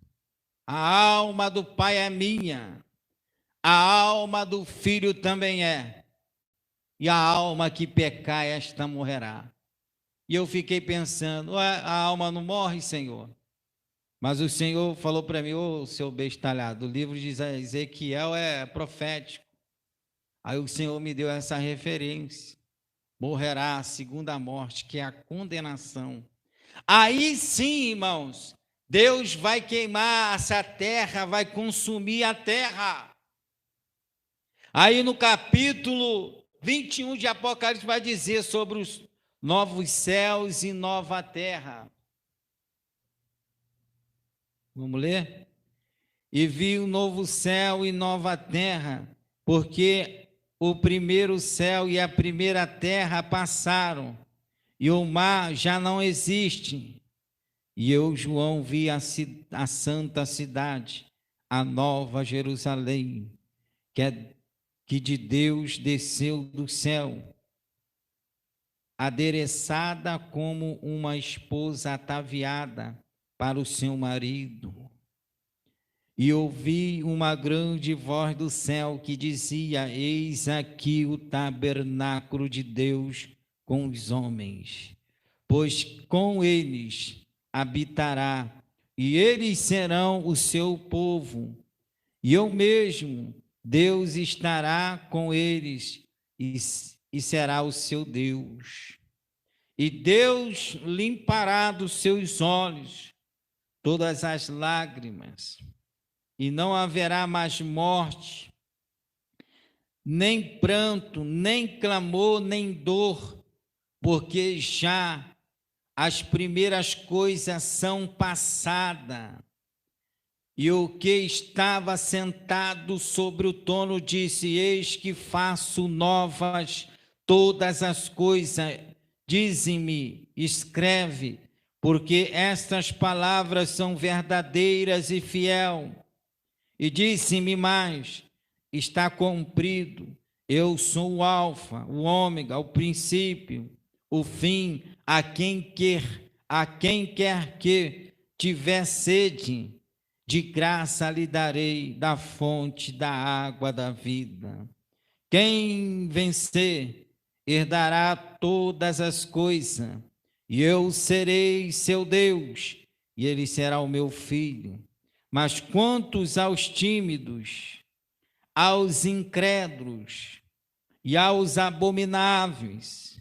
a alma do Pai é minha, a alma do Filho também é, e a alma que pecar, esta morrerá. E eu fiquei pensando, a alma não morre, Senhor? Mas o Senhor falou para mim, ô seu bestalhado, o livro de Ezequiel é profético. Aí o Senhor me deu essa referência. Morrerá a segunda morte, que é a condenação. Aí sim, irmãos, Deus vai queimar essa terra, vai consumir a terra. Aí no capítulo 21 de Apocalipse vai dizer sobre os novos céus e nova terra. Vamos ler? E vi um novo céu e nova terra, porque o primeiro céu e a primeira terra passaram, e o mar já não existe. E eu, João, vi a santa cidade, a nova Jerusalém, que de Deus desceu do céu, adereçada como uma esposa ataviada para o seu marido. E ouvi uma grande voz do céu que dizia: Eis aqui o tabernáculo de Deus com os homens, pois com eles habitará, e eles serão o seu povo, e eu mesmo, Deus, estará com eles, e será o seu Deus. E Deus limpará dos seus olhos todas as lágrimas, e não haverá mais morte, nem pranto, nem clamor, nem dor, porque já as primeiras coisas são passadas. E o que estava sentado sobre o trono disse: Eis que faço novas todas as coisas. Dize-me, escreve, porque estas palavras são verdadeiras e fiel. E disse-me mais: está cumprido. Eu sou o Alfa, o Ômega, o princípio, o fim. A quem quer que tiver sede, de graça lhe darei da fonte da água da vida. Quem vencer, herdará todas as coisas, e eu serei seu Deus, e ele será o meu filho. Mas quantos aos tímidos, aos incrédulos, e aos abomináveis,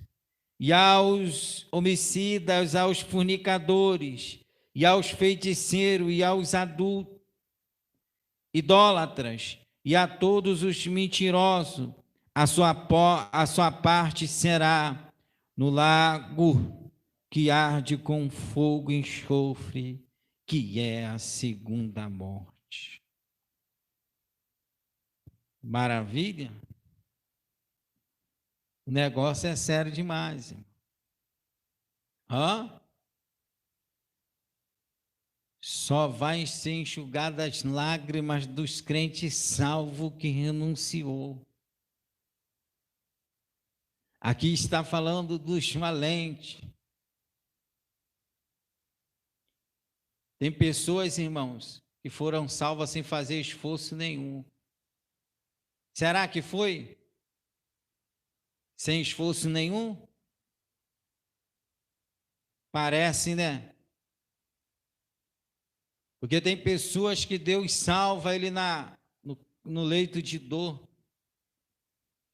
e aos homicidas, aos fornicadores, e aos feiticeiros, e aos adultos, idólatras, e a todos os mentirosos, a sua parte será no lago que arde com fogo e enxofre, que é a segunda morte. Maravilha? O negócio é sério demais. Hã? Só vai ser enxugadas as lágrimas dos crentes salvos que renunciou. Aqui está falando dos valentes. Tem pessoas, irmãos, que foram salvas sem fazer esforço nenhum. Será que foi? Sem esforço nenhum? Parece, né? Porque tem pessoas que Deus salva ele no leito de dor,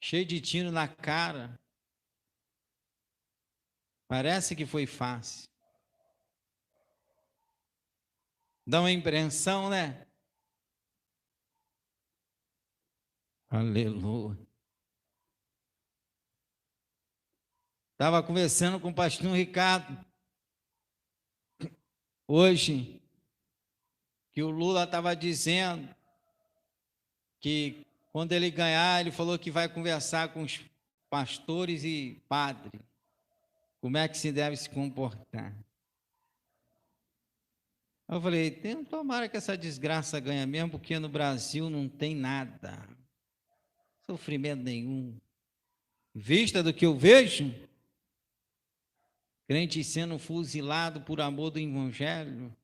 cheio de tiro na cara. Parece que foi fácil. Dá uma impressão, né? Aleluia. Estava conversando com o pastor Ricardo hoje, que o Lula estava dizendo que quando ele ganhar, ele falou que vai conversar com os pastores e padres, como é que se deve se comportar. Eu falei, tomara que essa desgraça ganhe mesmo, porque no Brasil não tem nada, sofrimento nenhum. Vista do que eu vejo, crente sendo fuzilado por amor do evangelho,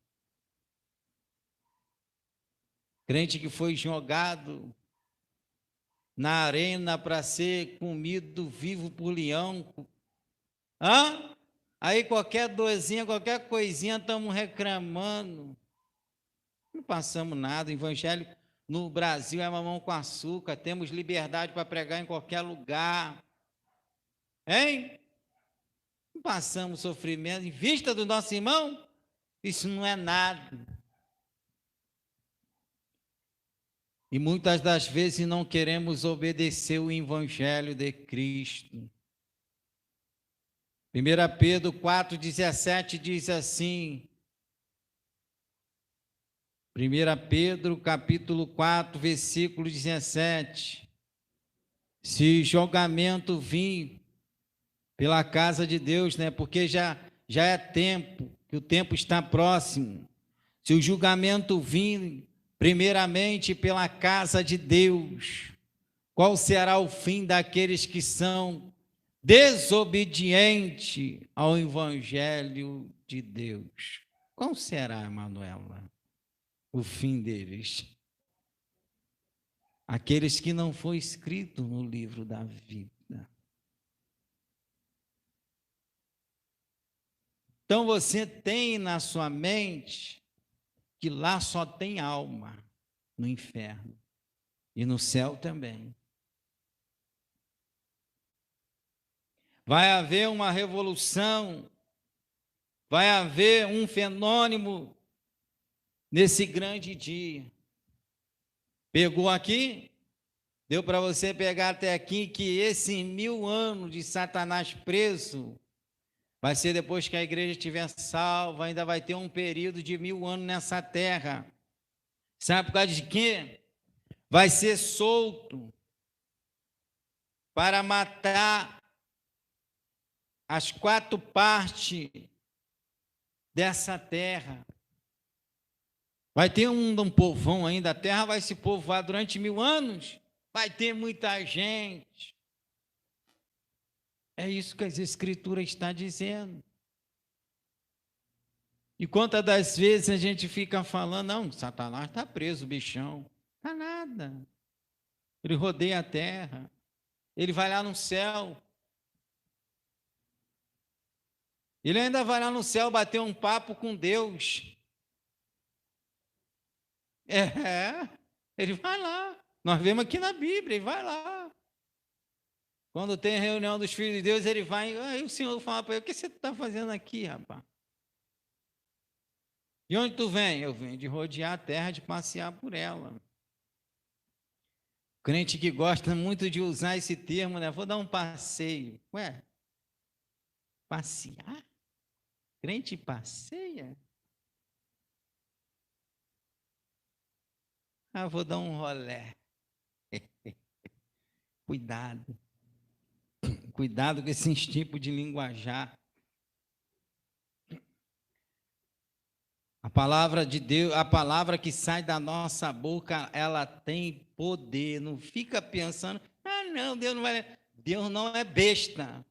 crente que foi jogado na arena para ser comido vivo por leão. Hã? Aí qualquer dorzinha, qualquer coisinha, estamos reclamando. Não passamos nada. O evangelho no Brasil é mamão com açúcar. Temos liberdade para pregar em qualquer lugar. Hein? Não passamos sofrimento. Em vista do nosso irmão, isso não é nada. E muitas das vezes não queremos obedecer o evangelho de Cristo. 1 Pedro 4,17 diz assim, 1 Pedro capítulo 4, versículo 17, se julgamento vir pela casa de Deus, né? Porque já é tempo, que o tempo está próximo, se o julgamento vir primeiramente pela casa de Deus, qual será o fim daqueles que são desobediente ao evangelho de Deus? Qual será, Manuela? o fim deles. Aqueles que não foi escrito no livro da vida. Então você tem na sua mente que lá só tem alma no inferno e no céu também. Vai haver uma revolução, vai haver um fenômeno nesse grande dia. Pegou aqui? Deu para você pegar até aqui que esse 1000 anos de Satanás preso vai ser depois que a igreja estiver salva, ainda vai ter um período de 1000 anos nessa terra. Sabe por causa de quê? Vai ser solto para matar as 4 partes dessa terra. Vai ter um povão ainda, a terra vai se povoar durante 1000 anos, vai ter muita gente. É isso que as Escrituras estão dizendo. E quantas das vezes a gente fica falando, não, Satanás está preso, bichão. Está nada. Ele rodeia a terra. Ele vai lá no céu. Ele ainda vai lá no céu bater um papo com Deus. Ele vai lá. Nós vemos aqui na Bíblia, ele vai lá. Quando tem reunião dos filhos de Deus, ele vai. Aí o Senhor fala para ele: o que você está fazendo aqui, rapaz? De onde tu vem? Eu venho de rodear a terra, de passear por ela. Crente que gosta muito de usar esse termo, né? Vou dar um passeio. Ué, passear? Crente passeia? Ah, vou dar um rolé. Cuidado. Cuidado com esse tipo de linguajar. A palavra de Deus, a palavra que sai da nossa boca, ela tem poder. Não fica pensando, não, Deus não vai. Deus não é besta.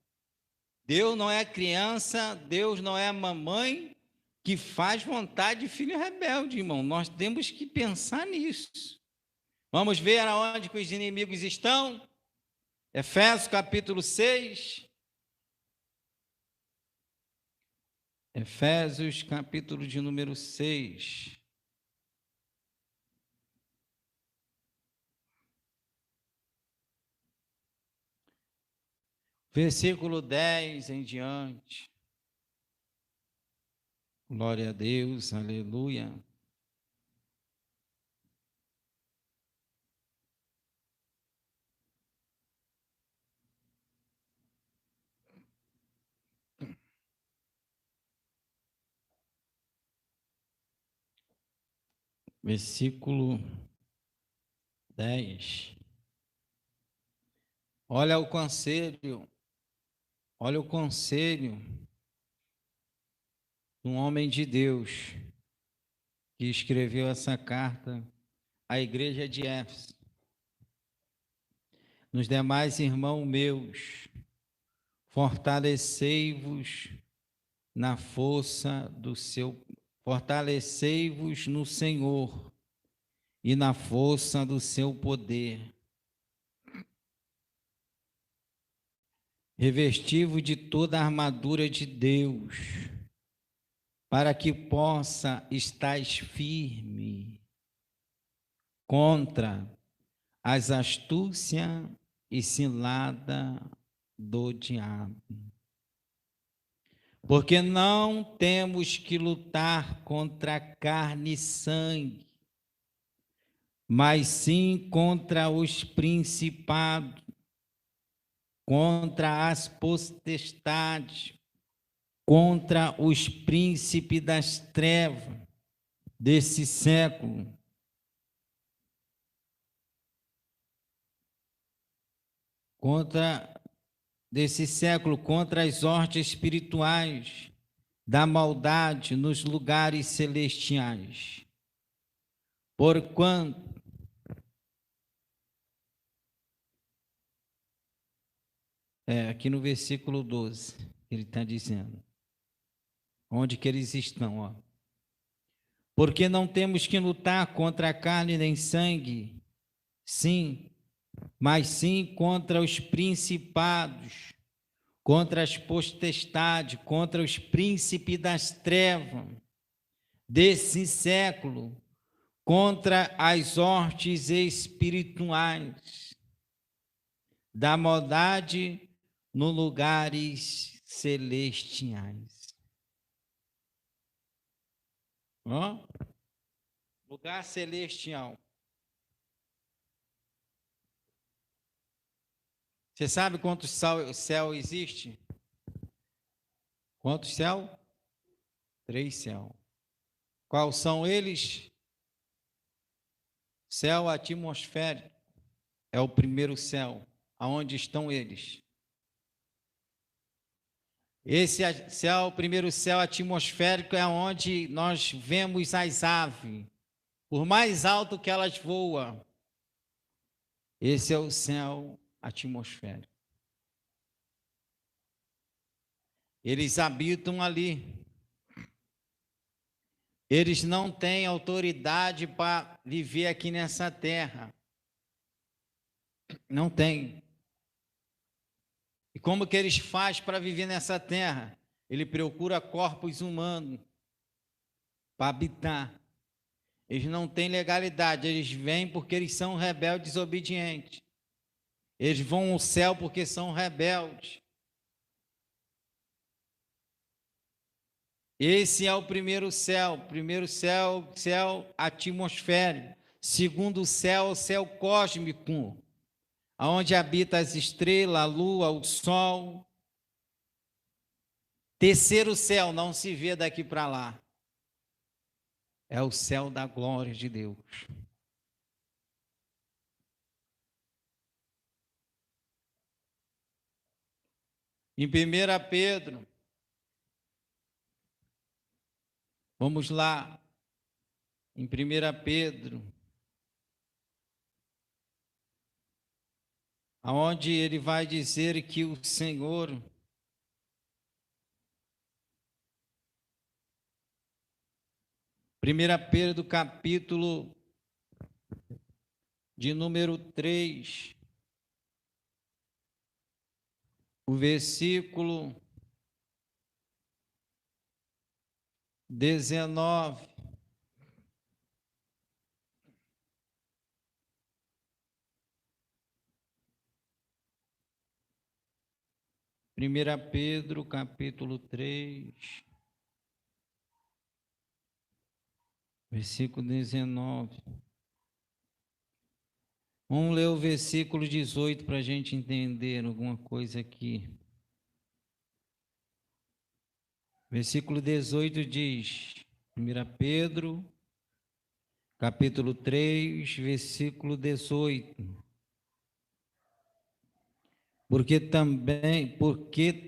Deus não é criança, Deus não é mamãe que faz vontade de filho rebelde, irmão. Nós temos que pensar nisso. Vamos ver aonde que os inimigos estão? Efésios capítulo 6. Efésios capítulo de número 6. Versículo 10 em diante. Glória a Deus, aleluia. Versículo 10. Olha o conselho de um homem de Deus que escreveu essa carta à igreja de Éfeso. Nos demais irmãos meus, fortalecei-vos na força do seu, fortalecei-vos no Senhor e na força do seu poder. Revesti-vos de toda a armadura de Deus, para que possa estar firme contra as astúcias e cilada do diabo. Porque não temos que lutar contra carne e sangue, mas sim contra os principados, contra as potestades, contra os príncipes das trevas desse século, contra as hostes espirituais da maldade nos lugares celestiais. Porquanto aqui no versículo 12, ele está dizendo, onde que eles estão, Porque não temos que lutar contra a carne nem sangue, sim, mas sim contra os principados, contra as potestades, contra os príncipes das trevas desse século, contra as hostes espirituais da maldade nos lugares celestiais. Ó, lugar celestial. Você sabe quantos céu existe? Quantos céu? 3 céus. Quais são eles? Céu atmosférico é o primeiro céu. Aonde estão eles? Esse céu, o primeiro céu atmosférico é onde nós vemos as aves, por mais alto que elas voam. Esse é o céu atmosférico. Eles habitam ali. Eles não têm autoridade para viver aqui nessa terra. Não tem. E como que eles fazem para viver nessa terra? Ele procura corpos humanos para habitar. Eles não têm legalidade, eles vêm porque eles são rebeldes e desobedientes. Eles vão ao céu porque são rebeldes. Esse é o primeiro céu céu atmosférico. Segundo céu, o céu cósmico, onde habita as estrelas, a lua, o sol. Terceiro céu, não se vê daqui para lá. É o céu da glória de Deus. Em 1 Pedro, vamos lá, em 1 Pedro, aonde ele vai dizer que o Senhor, 1 Pedro, capítulo de número 3, o versículo 19. Primeira Pedro, capítulo 3, versículo 19. Vamos ler o versículo 18 para a gente entender alguma coisa aqui. Versículo 18 diz, 1 Pedro, capítulo 3, versículo 18. Porque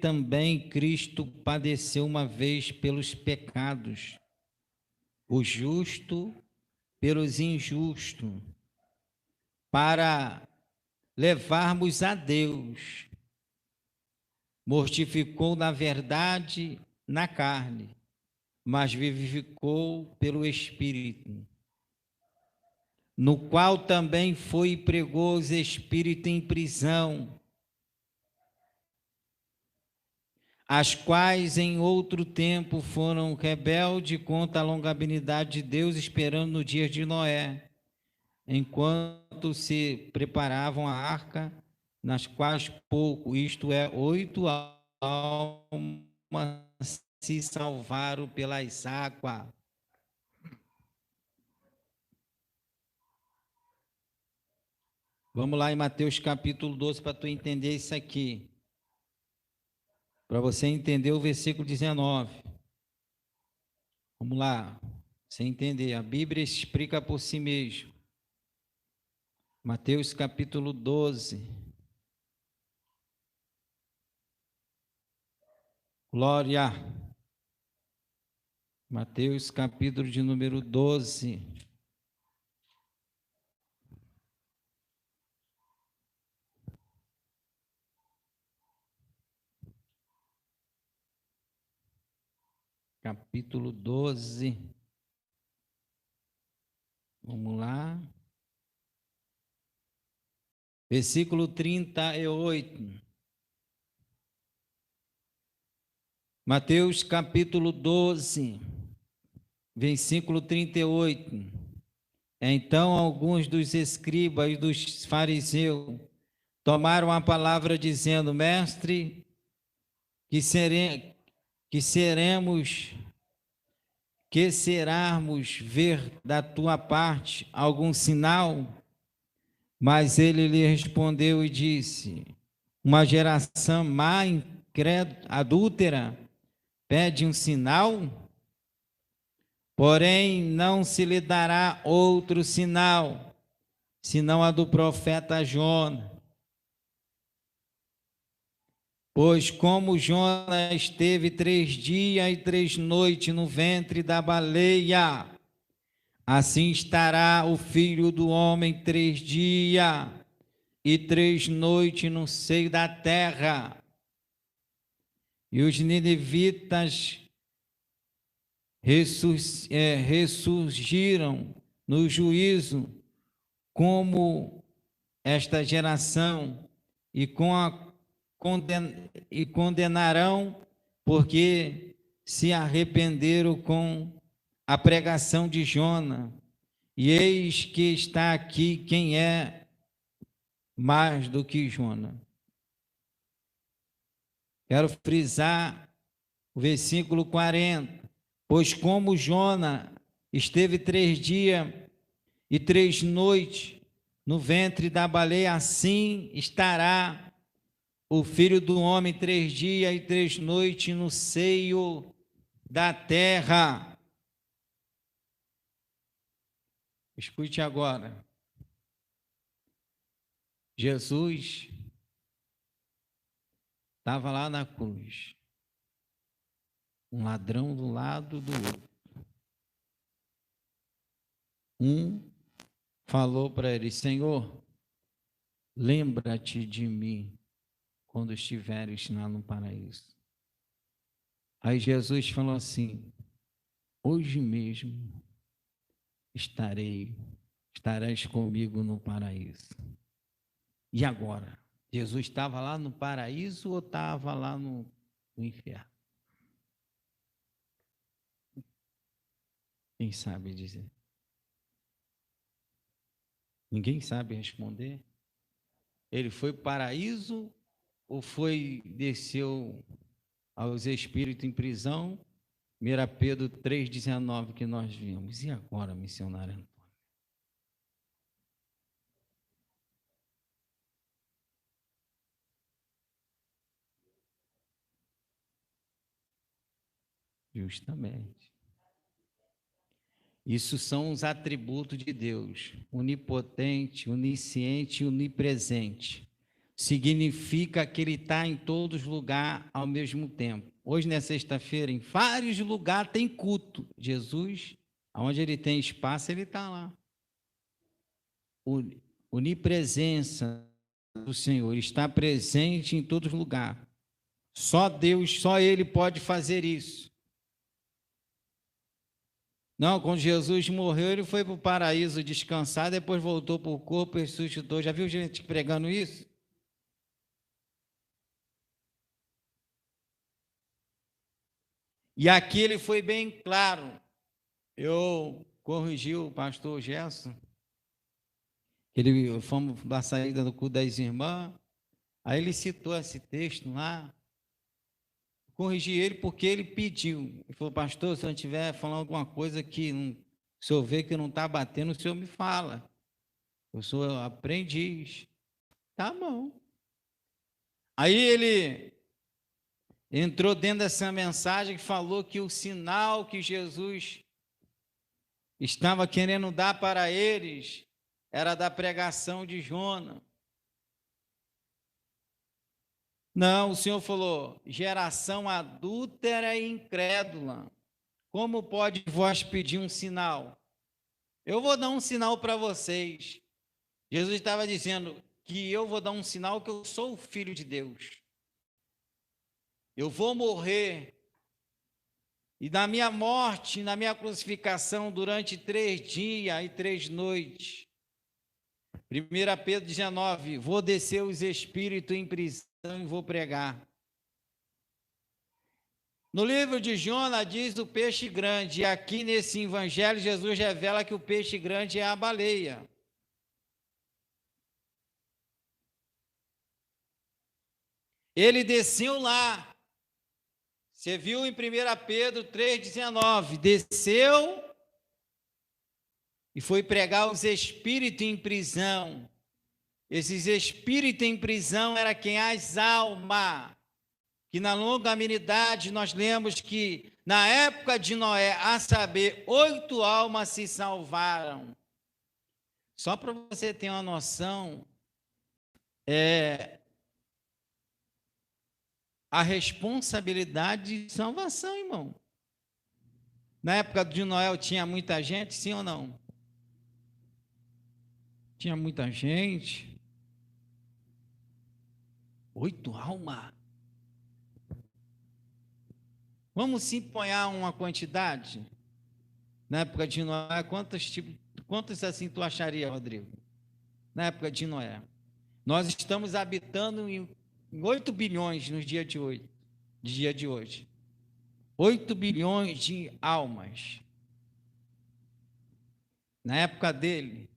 também Cristo padeceu uma vez pelos pecados, o justo pelos injustos, para levarmos a Deus. Mortificou na verdade na carne, mas vivificou pelo Espírito, no qual também foi e pregou os espíritos em prisão, as quais em outro tempo foram rebeldes contra a longanimidade de Deus, esperando no dia de Noé, enquanto se preparavam a arca, nas quais pouco, isto é, 8 almas se salvaram pelas águas. Vamos lá em Mateus capítulo 12 para tu entender isso aqui. Para você entender o versículo 19. Vamos lá, você entender. A Bíblia explica por si mesmo. Mateus capítulo 12. Glória. Mateus capítulo de número 12. Capítulo 12. Vamos lá. Versículo 38. Mateus capítulo 12, versículo 38. Então alguns dos escribas e dos fariseus tomaram a palavra dizendo: Mestre, que seremos, que seramos ver da tua parte algum sinal? Mas ele lhe respondeu e disse: Uma geração má, incrédula, adúltera, pede um sinal, porém não se lhe dará outro sinal, senão a do profeta Jonas. Pois como Jonas esteve 3 dias e 3 noites no ventre da baleia, assim estará o Filho do Homem 3 dias e 3 noites no seio da terra. E os ninivitas ressurgiram no juízo como esta geração e condenarão, porque se arrependeram com a pregação de Jona. E eis que está aqui quem é mais do que Jona. Quero frisar o versículo 40. Pois como Jona esteve 3 dias e 3 noites no ventre da baleia, assim estará o Filho do Homem 3 dias e 3 noites no seio da terra. Escute agora. Jesus estava lá na cruz, um ladrão do lado do outro. Um falou para ele: Senhor, lembra-te de mim quando estiveres lá no paraíso. Aí Jesus falou assim: hoje mesmo estarás comigo no paraíso. E agora? Jesus estava lá no paraíso ou estava lá no inferno? Quem sabe dizer? Ninguém sabe responder. Ele foi para o paraíso ou desceu aos espíritos em prisão? 1 Pedro 3,19 que nós vimos. E agora, missionário Antônio? Justamente. Isso são os atributos de Deus: onipotente, onisciente e onipresente. Significa que Ele está em todos os lugares ao mesmo tempo. Hoje, na sexta-feira, em vários lugares tem culto. Jesus, onde Ele tem espaço, Ele está lá. Onipresença do Senhor, Ele está presente em todos os lugares. Só Deus, só Ele pode fazer isso. Não, quando Jesus morreu, ele foi para o paraíso descansar, depois voltou para o corpo e ressuscitou. Já viu gente pregando isso? E aqui ele foi bem claro. Eu corrigi o pastor Gerson, fomos da saída do culto das irmãs, aí ele citou esse texto lá. Corrigi ele porque ele pediu. Ele falou: pastor, se eu estiver falando alguma coisa que o senhor vê que não está batendo, o senhor me fala. Eu sou aprendiz. Tá bom. Aí ele entrou dentro dessa mensagem que falou que o sinal que Jesus estava querendo dar para eles era da pregação de Jona. Não, o Senhor falou: geração adúltera e incrédula, como pode vós pedir um sinal? Eu vou dar um sinal para vocês. Jesus estava dizendo que eu vou dar um sinal que eu sou o Filho de Deus. Eu vou morrer E na minha morte, na minha crucificação, durante 3 dias e 3 noites. 1 Pedro 19, vou descer os espíritos em prisão e vou pregar. No livro de Jonas diz o peixe grande, e aqui nesse evangelho Jesus revela que o peixe grande é a baleia. Ele desceu lá, você viu em 1 Pedro 3,19, desceu e foi pregar os espíritos em prisão. Esses espíritos em prisão eram quem? As almas. Que na longanimidade nós lemos que na época de Noé, a saber, 8 almas se salvaram. Só para você ter uma noção, a responsabilidade de salvação, irmão. Na época de Noé tinha muita gente, sim ou não? Tinha muita gente. 8 almas. Vamos simponhar uma quantidade? Na época de Noé, quantos assim tu acharia, Rodrigo? Na época de Noé. Nós estamos habitando em 8 bilhões nos dias de hoje. 8 bilhões de almas. Na época dele,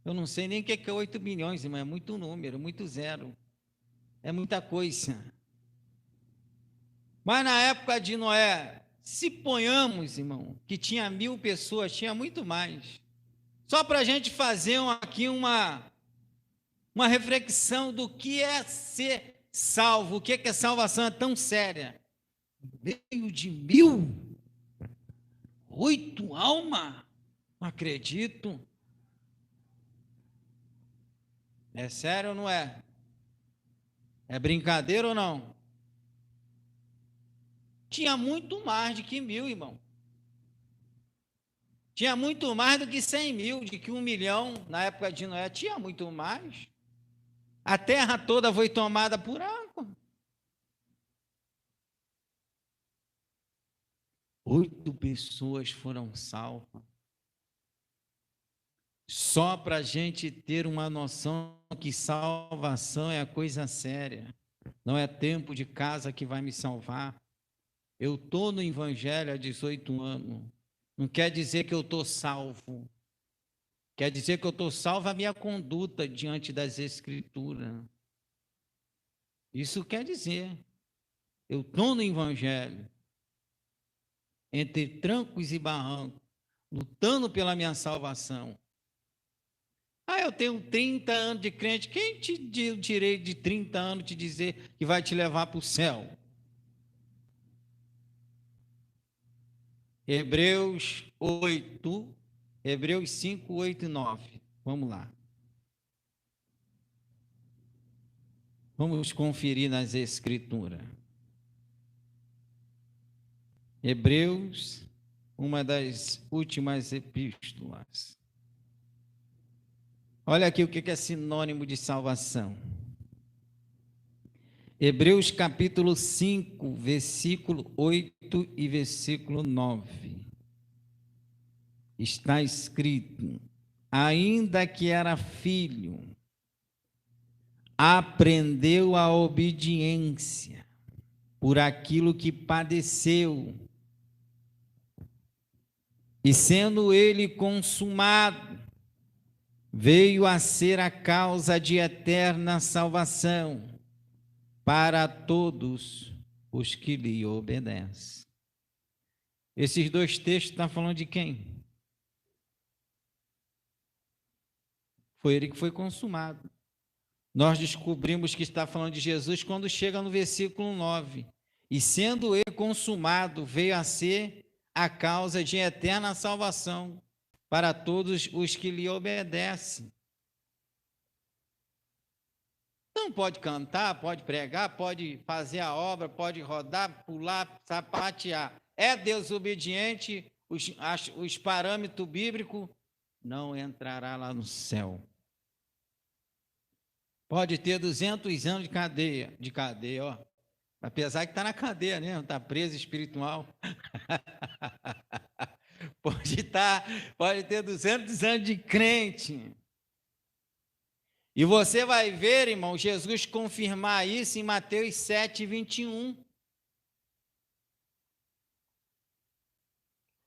eu não sei nem o que é 8 bilhões, irmão, é muito número, muito zero. É muita coisa. Mas na época de Noé, se ponhamos, irmão, que tinha 1000 pessoas, tinha muito mais. Só para a gente fazer aqui uma reflexão do que é ser salvo, o que é salvação é tão séria. Meio de 1000? 8 almas? Não acredito. É sério ou não é? É brincadeira ou não? Tinha muito mais do que 1000, irmão. Tinha muito mais do que 100.000, de que 1 milhão na época de Noé. Tinha muito mais. A terra toda foi tomada por água. 8 pessoas foram salvas. Só para a gente ter uma noção que salvação é a coisa séria. Não é tempo de casa que vai me salvar. Eu estou no Evangelho há 18 anos. Não quer dizer que eu estou salvo. Quer dizer que eu estou salvo a minha conduta diante das Escrituras. Isso quer dizer. Eu estou no Evangelho. Entre trancos e barrancos. Lutando pela minha salvação. Eu tenho 30 anos de crente. Quem te deu o direito de 30 anos te dizer que vai te levar para o céu? Hebreus 5, 8 e 9. Vamos lá. Vamos conferir nas Escrituras. Hebreus, uma das últimas epístolas. Olha aqui o que é sinônimo de salvação. Hebreus capítulo 5, versículo 8 e versículo 9. Está escrito: ainda que era filho, aprendeu a obediência por aquilo que padeceu, e sendo ele consumado, veio a ser a causa de eterna salvação para todos os que lhe obedecem. Esses 2 textos estão falando de quem? Foi ele que foi consumado. Nós descobrimos que está falando de Jesus quando chega no versículo 9. E sendo ele consumado, veio a ser a causa de eterna salvação para todos os que lhe obedecem. Então pode cantar, pode pregar, pode fazer a obra, pode rodar, pular, sapatear. É desobediente, os parâmetros bíblicos, não entrará lá no céu. Pode ter 200 anos de cadeia, ó. Apesar que está na cadeia, né? Está preso espiritual. Pode ter 200 anos de crente. E você vai ver, irmão, Jesus confirmar isso em Mateus 7, 21.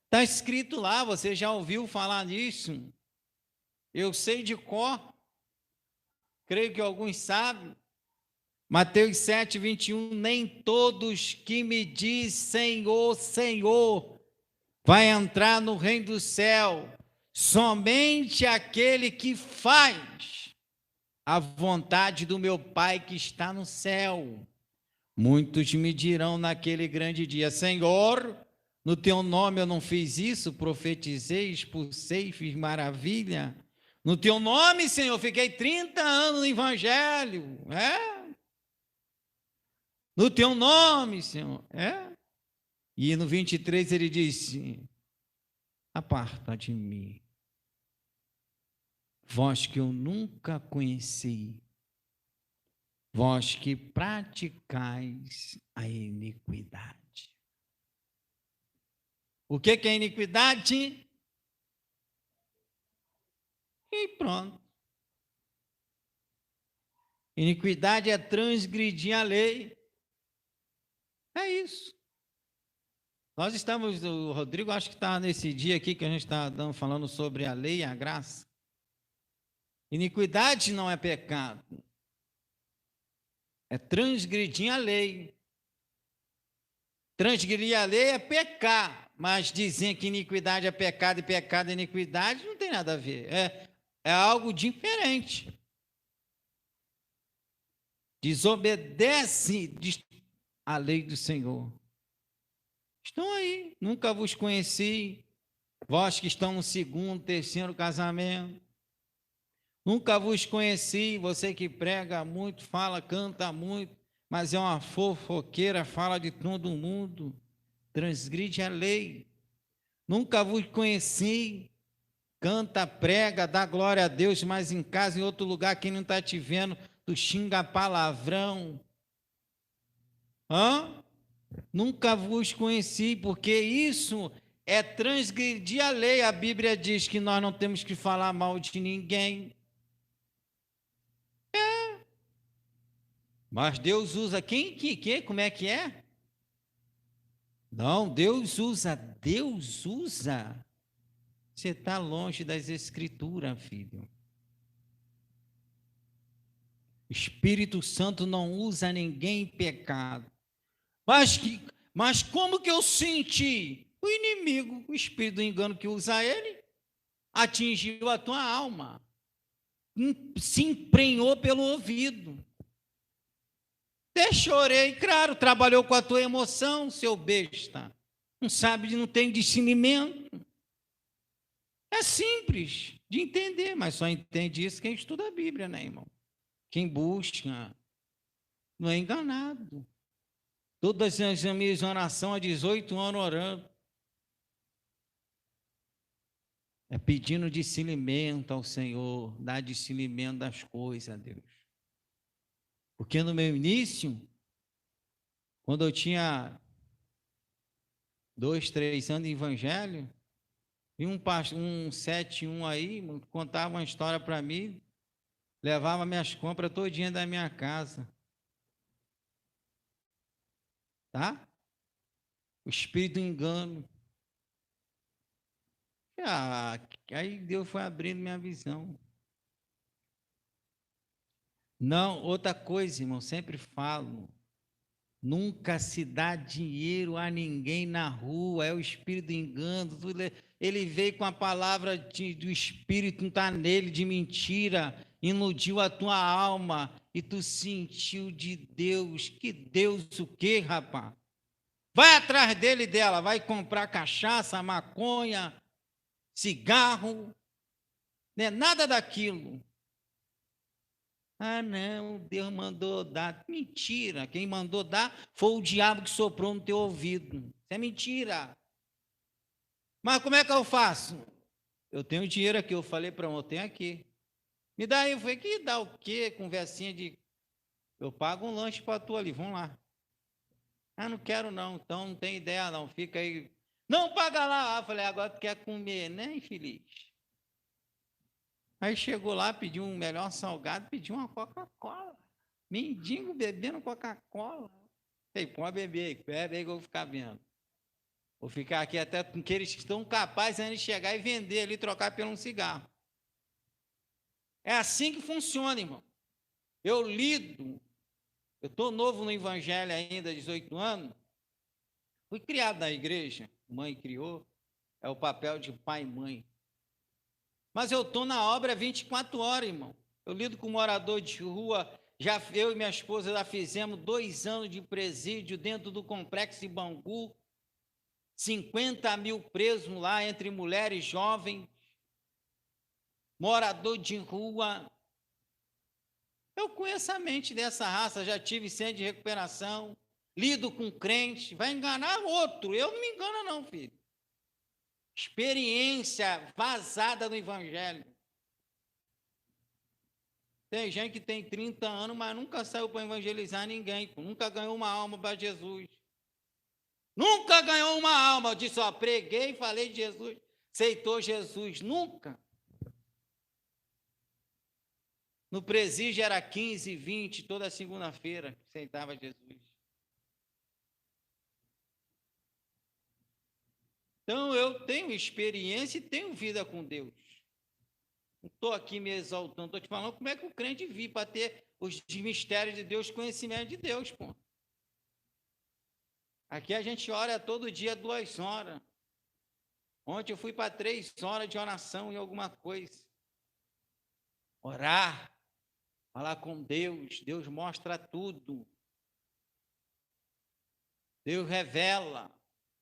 Está escrito lá, você já ouviu falar nisso? Eu sei de cor, creio que alguns sabem. Mateus 7, 21, nem todos que me dizem Senhor, Senhor, vai entrar no reino do céu, somente aquele que faz a vontade do meu Pai que está no céu. Muitos me dirão naquele grande dia, Senhor, no teu nome eu não fiz isso, profetizei, expulsei, fiz maravilha. No teu nome, Senhor, fiquei 30 anos no evangelho, No teu nome, Senhor, E no 23 ele disse, aparta de mim, vós que eu nunca conheci, vós que praticais a iniquidade. O que é iniquidade? E pronto. Iniquidade é transgredir a lei. É isso. Nós estamos, o Rodrigo acho que está nesse dia aqui que a gente está falando sobre a lei e a graça. Iniquidade não é pecado. É transgredir a lei. Transgredir a lei é pecar, mas dizer que iniquidade é pecado e pecado é iniquidade não tem nada a ver. É algo diferente. Desobedece a lei do Senhor. Estão aí, nunca vos conheci, vós que estão no segundo, terceiro casamento. Nunca vos conheci, você que prega muito, fala, canta muito, mas é uma fofoqueira, fala de todo mundo, transgride a lei. Nunca vos conheci, canta, prega, dá glória a Deus, mas em casa, em outro lugar, quem não está te vendo, tu xinga palavrão. Nunca vos conheci, porque isso é transgredir a lei. A Bíblia diz que nós não temos que falar mal de ninguém. Mas Deus usa quem? Como é que é? Não, Deus usa. Você está longe das Escrituras, filho. O Espírito Santo não usa ninguém em pecado. Mas como que eu senti? O inimigo, o espírito do engano que usa ele, atingiu a tua alma. Se emprenhou pelo ouvido. Até chorei, claro, trabalhou com a tua emoção, seu besta. Não tem discernimento. É simples de entender, mas só entende isso quem estuda a Bíblia, né, irmão? Quem busca não é enganado. Todas as minhas orações há 18 anos orando. É pedindo discernimento ao Senhor, dar discernimento das coisas a Deus. Porque no meu início, quando eu tinha 2, 3 anos de evangelho, e um 7-1 aí, contava uma história para mim, levava minhas compras todinha da minha casa. Tá? O espírito do engano. Aí Deus foi abrindo minha visão. Não, outra coisa, irmão, sempre falo, nunca se dá dinheiro a ninguém na rua, é o espírito do engano, ele veio com a palavra do espírito, não está nele, de mentira, iludiu a tua alma, e tu sentiu de Deus, que Deus o quê, rapaz? Vai atrás dele e dela, vai comprar cachaça, maconha, cigarro, né? Nada daquilo. Não, Deus mandou dar. Mentira, quem mandou dar foi o diabo que soprou no teu ouvido. Isso é mentira. Mas como é que eu faço? Eu tenho dinheiro aqui, eu falei para eu tenho aqui. Me dá aí, eu falei, que dá o quê? Conversinha de... Eu pago um lanche para tu ali, vamos lá. Ah, não quero não, então não tem ideia não, fica aí. Não, paga lá. Ah, falei, agora tu quer comer, né, infeliz? Aí chegou lá, pediu um melhor salgado, pediu uma Coca-Cola. Mendigo bebendo Coca-Cola. Ei, pode beber, bebe aí que eu vou ficar vendo. Vou ficar aqui até com aqueles que estão capazes de chegar e vender ali, trocar por um cigarro. É assim que funciona, irmão. Eu lido, eu estou novo no evangelho ainda, 18 anos, fui criado na igreja, mãe criou, é o papel de pai e mãe. Mas eu estou na obra 24 horas, irmão. Eu lido com morador de rua, já eu e minha esposa já fizemos 2 anos de presídio dentro do complexo de Bangu, 50 mil presos lá, entre mulheres jovens, morador de rua. Eu conheço a mente dessa raça, já tive centro de recuperação, lido com crente, vai enganar outro, eu não me engano não, filho. Experiência vazada no evangelho. Tem gente que tem 30 anos, mas nunca saiu para evangelizar ninguém, nunca ganhou uma alma para Jesus. Nunca ganhou uma alma. Eu disse, ó, preguei e falei de Jesus, aceitou Jesus, nunca. No presídio era 15, 20, toda segunda-feira aceitava Jesus. Então eu tenho experiência e tenho vida com Deus. Não estou aqui me exaltando, estou te falando como é que o crente vive para ter os mistérios de Deus, conhecimento de Deus, pô. Aqui a gente ora todo dia 2 horas. Ontem eu fui para 3 horas de oração em alguma coisa. Orar, falar com Deus, Deus mostra tudo. Deus revela.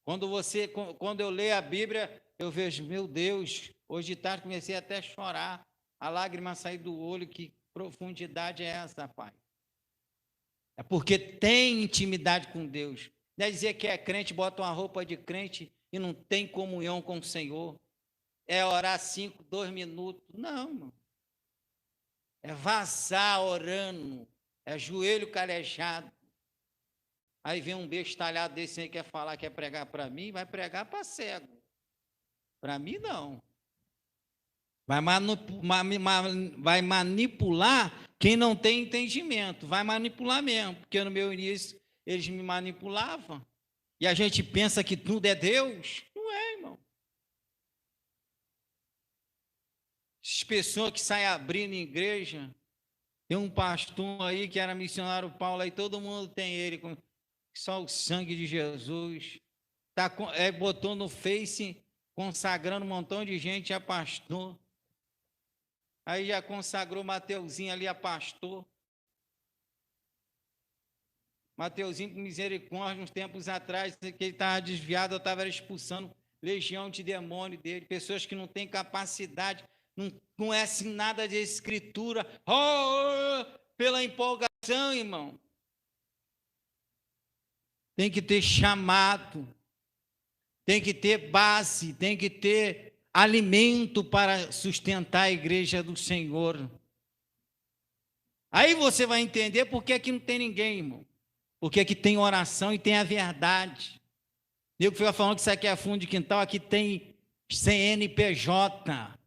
Quando eu leio a Bíblia, eu vejo, meu Deus, hoje de tarde comecei até a chorar, a lágrima sair do olho, que profundidade é essa, Pai? É porque tem intimidade com Deus. Não é dizer que é crente, bota uma roupa de crente e não tem comunhão com o Senhor. É orar 5, 2 minutos. Não, irmão. É vazar orando, é joelho calejado. Aí vem um bestalhado desse aí que quer falar, quer pregar para mim, vai pregar para cego. Para mim, não. Vai manipular quem não tem entendimento. Vai manipular mesmo, porque no meu início eles me manipulavam. E a gente pensa que tudo é Deus. Não é, irmão. As pessoas que saem abrindo igreja. Tem um pastor aí que era missionário Paulo, aí todo mundo tem ele, só o sangue de Jesus. Botou no Face, consagrando um montão de gente a pastor. Aí já consagrou Mateuzinho ali a pastor. Mateuzinho, com misericórdia, uns tempos atrás, que ele estava desviado, eu estava expulsando legião de demônio dele, pessoas que não têm capacidade, não conhecem nada de escritura, pela empolgação, irmão. Tem que ter chamado, tem que ter base, tem que ter alimento para sustentar a igreja do Senhor. Aí você vai entender por que aqui não tem ninguém, irmão. Porque aqui tem oração e tem a verdade. Eu que fica falando que isso aqui é fundo de quintal, aqui tem CNPJ.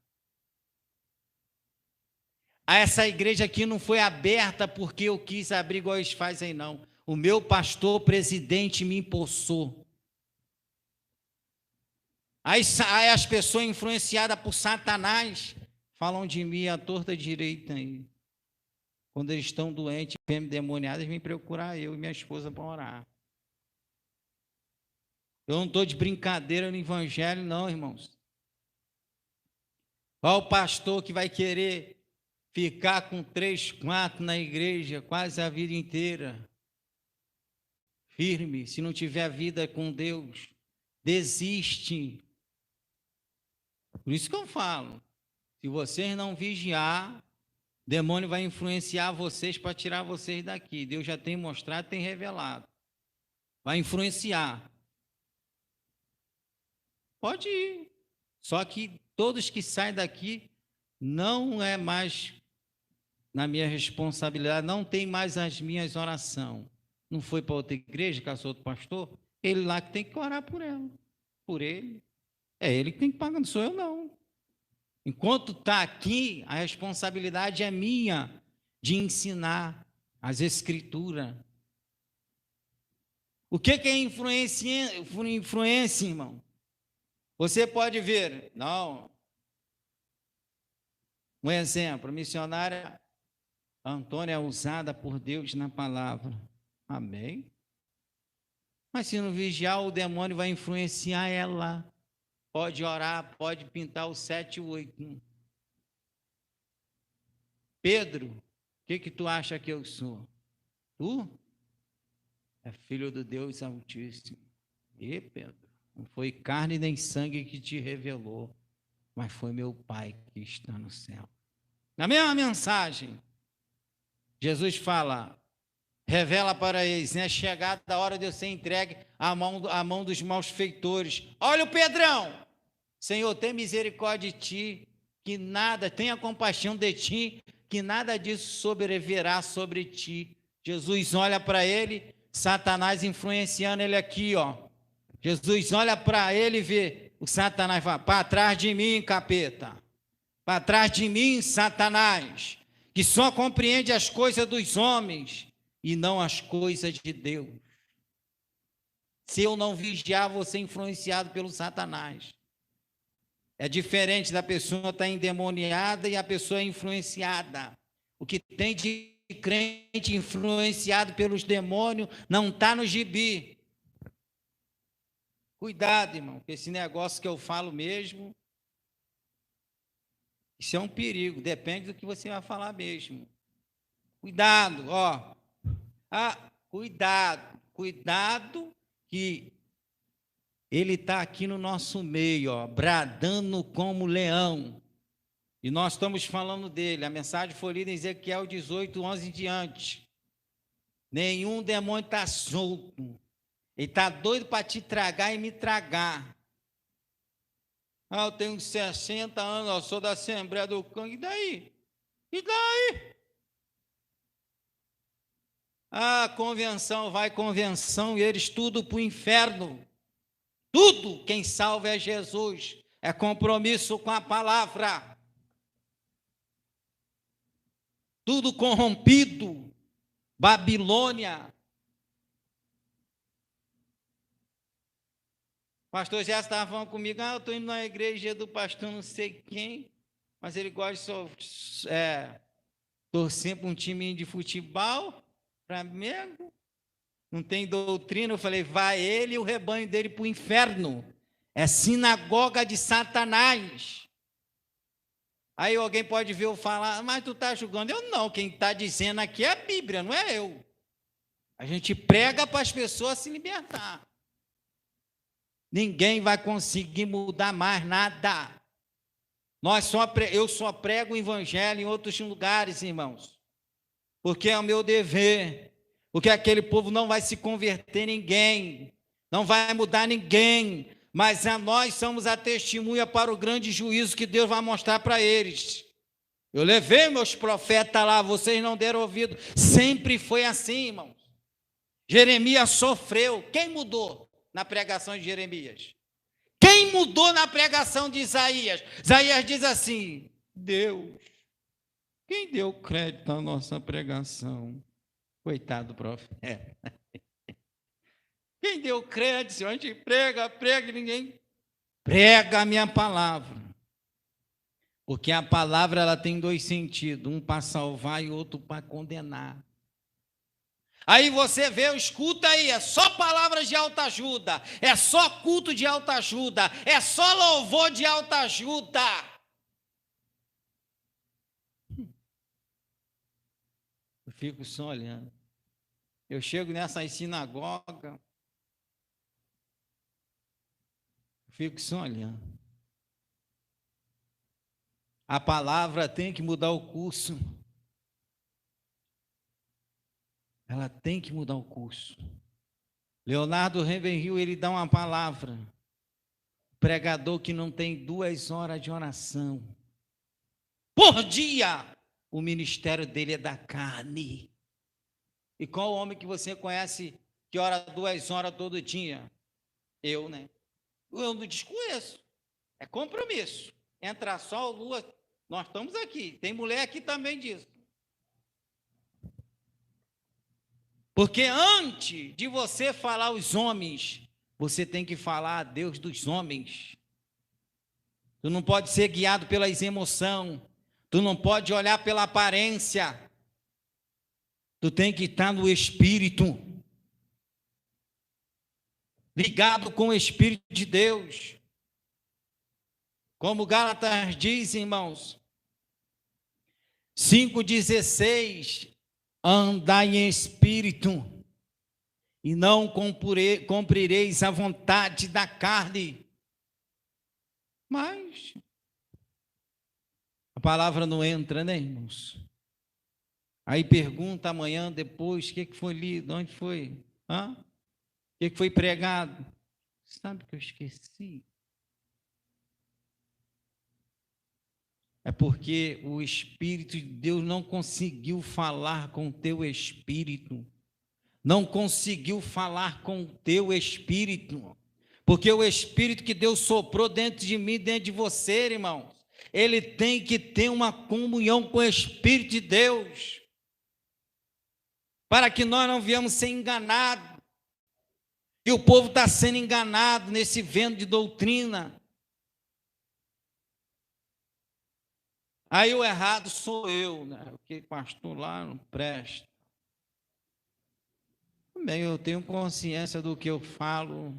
Essa igreja aqui não foi aberta porque eu quis abrir igual eles fazem, não. O meu pastor presidente me impulsou. Aí as pessoas influenciadas por Satanás falam de mim à torta direita aí. Quando eles estão doentes, demoniados, vêm procurar eu e minha esposa para orar. Eu não estou de brincadeira no evangelho, não, irmãos. Qual o pastor que vai querer ficar com 3, 4 na igreja quase a vida inteira? Firme, se não tiver vida com Deus, desiste. Por isso que eu falo, se vocês não vigiar, o demônio vai influenciar vocês para tirar vocês daqui. Deus já tem mostrado, tem revelado. Vai influenciar. Pode ir. Só que todos que saem daqui não é mais na minha responsabilidade, não tem mais as minhas orações. não foi para outra igreja, caçou outro pastor, ele lá que tem que orar por ela, por ele. É ele que tem que pagar, não sou eu não. Enquanto está aqui, a responsabilidade é minha de ensinar as escrituras. O que é influência, irmão? Você pode ver, não. Um exemplo, a missionária Antônia é usada por Deus na palavra. Amém? Mas se não vigiar, o demônio vai influenciar ela. Pode orar, pode pintar o 7 e o 8. Pedro, o que tu acha que eu sou? Tu? É filho do Deus Altíssimo. E Pedro, não foi carne nem sangue que te revelou, mas foi meu Pai que está no céu. Na mesma mensagem, Jesus fala, revela para eles, é chegada a hora de eu ser entregue à mão dos malfeitores. Olha o Pedrão! Senhor, tem misericórdia de ti, que nada, tenha compaixão de ti, que nada disso sobrevirá sobre ti. Jesus olha para ele, Satanás influenciando ele aqui, ó. Jesus olha para ele e vê o Satanás fala, para trás de mim, capeta. Para trás de mim, Satanás, que só compreende as coisas dos homens e não as coisas de Deus. Se eu não vigiar, vou ser influenciado pelo Satanás. É diferente da pessoa estar endemoniada e a pessoa influenciada. O que tem de crente influenciado pelos demônios não está no gibi. Cuidado, irmão, com esse negócio que eu falo mesmo. Isso é um perigo, depende do que você vai falar mesmo. Cuidado, ó. Cuidado que ele está aqui no nosso meio, ó, bradando como leão. E nós estamos falando dele. A mensagem foi lida em Ezequiel 18, 11 em diante. Nenhum demônio está solto. Ele está doido para te tragar e me tragar. Eu tenho 60 anos, eu sou da Assembleia do Cangue, e daí? E daí? Convenção, vai convenção, e eles tudo para o inferno. Tudo, quem salva é Jesus. É compromisso com a palavra. Tudo corrompido. Babilônia. O pastor já estava falando comigo, eu estou indo na igreja do pastor não sei quem, mas ele gosta de torcer para um time de futebol, Flamengo, não tem doutrina. Eu falei, vai ele e o rebanho dele para o inferno. É sinagoga de Satanás. Aí alguém pode ver eu falar, mas tu está julgando. Eu não, quem está dizendo aqui é a Bíblia, não é eu. A gente prega para as pessoas se libertar. Ninguém vai conseguir mudar mais nada. Eu só prego o evangelho em outros lugares, irmãos. Porque é o meu dever. Porque aquele povo não vai se converter ninguém. Não vai mudar ninguém. Mas nós somos a testemunha para o grande juízo que Deus vai mostrar para eles. Eu levei meus profetas lá, vocês não deram ouvido. Sempre foi assim, irmãos. Jeremias sofreu. Quem mudou na pregação de Jeremias? Quem mudou na pregação de Isaías? Isaías diz assim, Deus, quem deu crédito à nossa pregação? Coitado do profeta. Quem deu crédito? Se a gente prega, ninguém prega a minha palavra. Porque a palavra ela tem dois sentidos, um para salvar e outro para condenar. Aí você vê, escuta aí, é só palavras de autoajuda, é só culto de autoajuda, é só louvor de autoajuda. Eu fico só olhando. Eu chego nessas sinagogas, fico só olhando. A palavra tem que mudar o curso. Ela tem que mudar o curso. Leonardo Ravenhill, ele dá uma palavra. Pregador que não tem 2 horas de oração por dia, o ministério dele é da carne. E qual homem que você conhece que ora 2 horas todo dia? Eu, né? Eu não desconheço. É compromisso. Entra sol, lua, nós estamos aqui. Tem mulher aqui também disso. Porque antes de você falar aos homens, você tem que falar a Deus dos homens. Tu não pode ser guiado pelas emoções. Tu não pode olhar pela aparência. Tu tem que estar no Espírito. Ligado com o Espírito de Deus. Como Gálatas diz, irmãos, 5,16, andai em espírito, e não cumprireis a vontade da carne. Mas a palavra não entra, né, irmãos? Aí pergunta amanhã, depois, o que foi lido, onde foi? O que foi pregado? Sabe que eu esqueci? É porque o Espírito de Deus não conseguiu falar com o teu espírito. Não conseguiu falar com o teu espírito. Porque o Espírito que Deus soprou dentro de mim, dentro de você, irmãos, ele tem que ter uma comunhão com o Espírito de Deus. Para que nós não viemos ser enganados. E o povo está sendo enganado nesse vento de doutrina. Aí o errado sou eu, né? Porque pastor lá não presta. Também eu tenho consciência do que eu falo,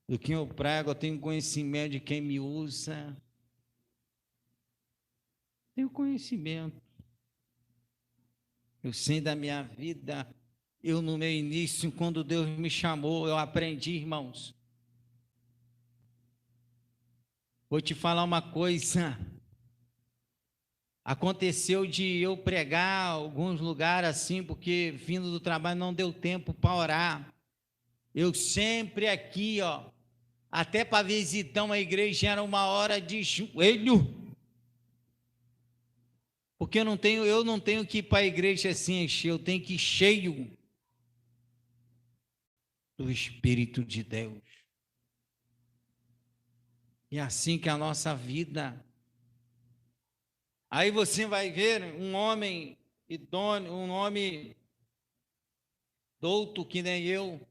do que eu prego, eu tenho conhecimento de quem me usa. Tenho conhecimento. Eu sei da minha vida. Eu, no meu início, quando Deus me chamou, eu aprendi, irmãos. Vou te falar uma coisa. Aconteceu de eu pregar alguns lugares assim, porque vindo do trabalho não deu tempo para orar. Eu sempre aqui, até para visitar uma igreja era 1 hora de joelho. Porque eu não tenho que ir para a igreja assim encher, eu tenho que ir cheio do Espírito de Deus. E é assim que é a nossa vida. Aí você vai ver um homem idôneo, um homem douto que nem eu.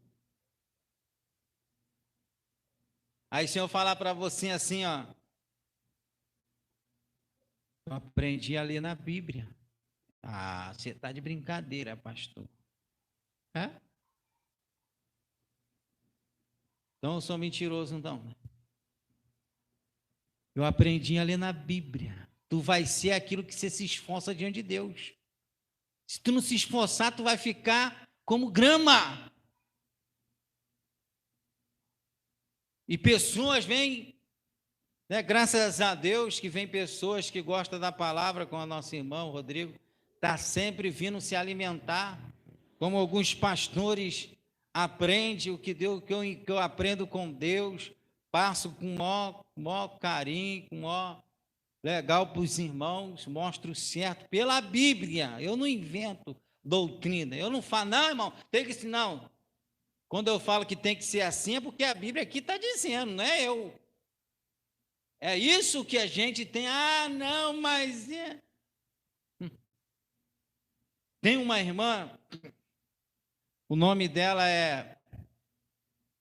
Aí se eu falar para você assim, eu aprendi a ler na Bíblia. Você está de brincadeira, pastor. Então eu sou mentiroso, então. Eu aprendi a ler na Bíblia. Tu vai ser aquilo que você se esforça diante de Deus. Se tu não se esforçar, tu vai ficar como grama. E pessoas vêm, né, graças a Deus que vem pessoas que gostam da palavra, como o nosso irmão Rodrigo, está sempre vindo se alimentar, como alguns pastores aprendem o que eu aprendo com Deus, passo com maior carinho, com maior legal para os irmãos, mostro certo pela Bíblia. Eu não invento doutrina, eu não falo, não, irmão, tem que ser, não. Quando eu falo que tem que ser assim, é porque a Bíblia aqui está dizendo, não é eu. É isso que a gente tem. Não, mas é. Tem uma irmã, o nome dela é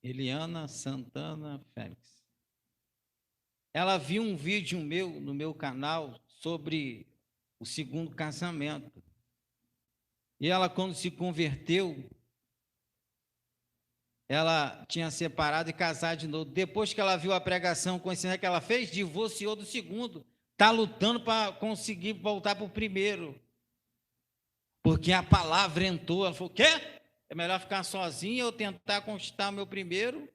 Eliana Santana Félix. Ela viu um vídeo no meu canal sobre o segundo casamento. E ela, quando se converteu, ela tinha separado e casado de novo. Depois que ela viu a pregação, conhecendo que ela fez, divorciou do segundo. Está lutando para conseguir voltar para o primeiro. Porque a palavra entrou. Ela falou, quê? É melhor ficar sozinha ou tentar conquistar o meu primeiro?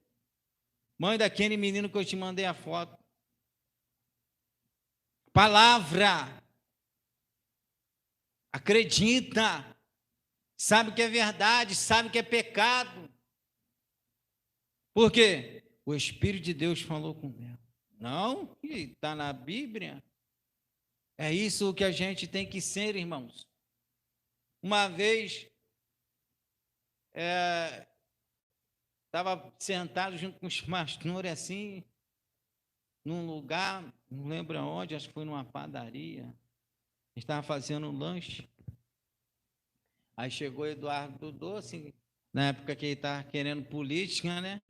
Mãe daquele menino que eu te mandei a foto. Palavra. Acredita. Sabe que é verdade, sabe que é pecado. Por quê? O Espírito de Deus falou com ela. Não, está na Bíblia. É isso que a gente tem que ser, irmãos. Uma vez, Estava sentado junto com os pastores assim, num lugar, não lembro aonde, acho que foi numa padaria. Estava fazendo um lanche. Aí chegou Eduardo Doce, na época que ele estava querendo política, né?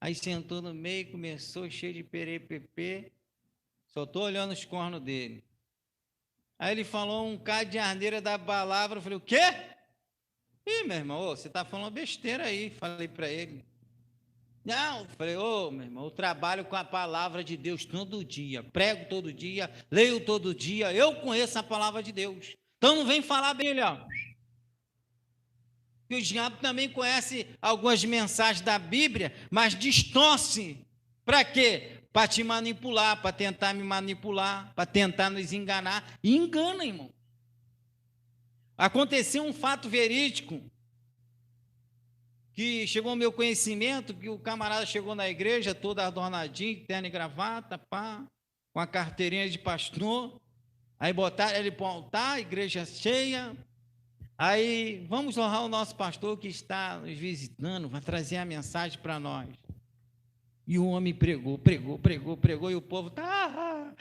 Aí sentou no meio, começou cheio de perepepê. Só estou olhando os cornos dele. Aí ele falou um cara de arneira da palavra. Eu falei, o quê? Ih, meu irmão, ô, você está falando besteira aí. Falei para ele. Não, falei, ô, meu irmão, eu trabalho com a palavra de Deus todo dia. Prego todo dia, leio todo dia. Eu conheço a palavra de Deus. Então não vem falar bem, ó. Que o diabo também conhece algumas mensagens da Bíblia, mas distorce. Para quê? Para te manipular, para tentar me manipular, para tentar nos enganar. E engana, irmão. Aconteceu um fato verídico que chegou ao meu conhecimento, que o camarada chegou na igreja todo adornadinho, terno e gravata, pá, com a carteirinha de pastor. Aí botaram ele para o altar, igreja cheia. Aí, vamos honrar o nosso pastor que está nos visitando, vai trazer a mensagem para nós. E o homem pregou, e o povo está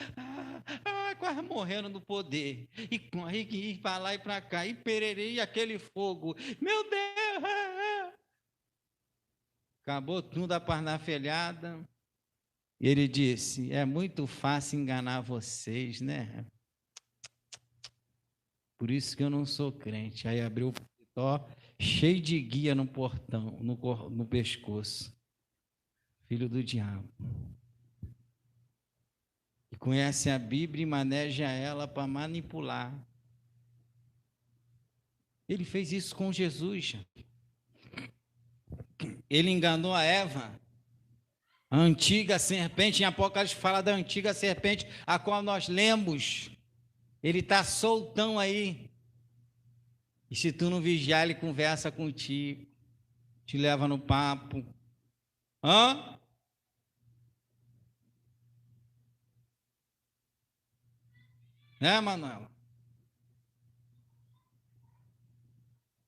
quase morrendo no poder. E para lá e para cá, e pererei aquele fogo. Meu Deus! Acabou tudo a parnafelhada. Ele disse, é muito fácil enganar vocês, né? Por isso que eu não sou crente. Aí abriu o paletó, cheio de guia no portão, no pescoço. Filho do diabo. E conhece a Bíblia e maneja ela para manipular. Ele fez isso com Jesus. Ele enganou a Eva. A antiga serpente, em Apocalipse fala da antiga serpente, a qual nós lemos. Ele está soltão aí. E se tu não vigiar, ele conversa contigo. Te leva no papo. Hã? Né, Manuela?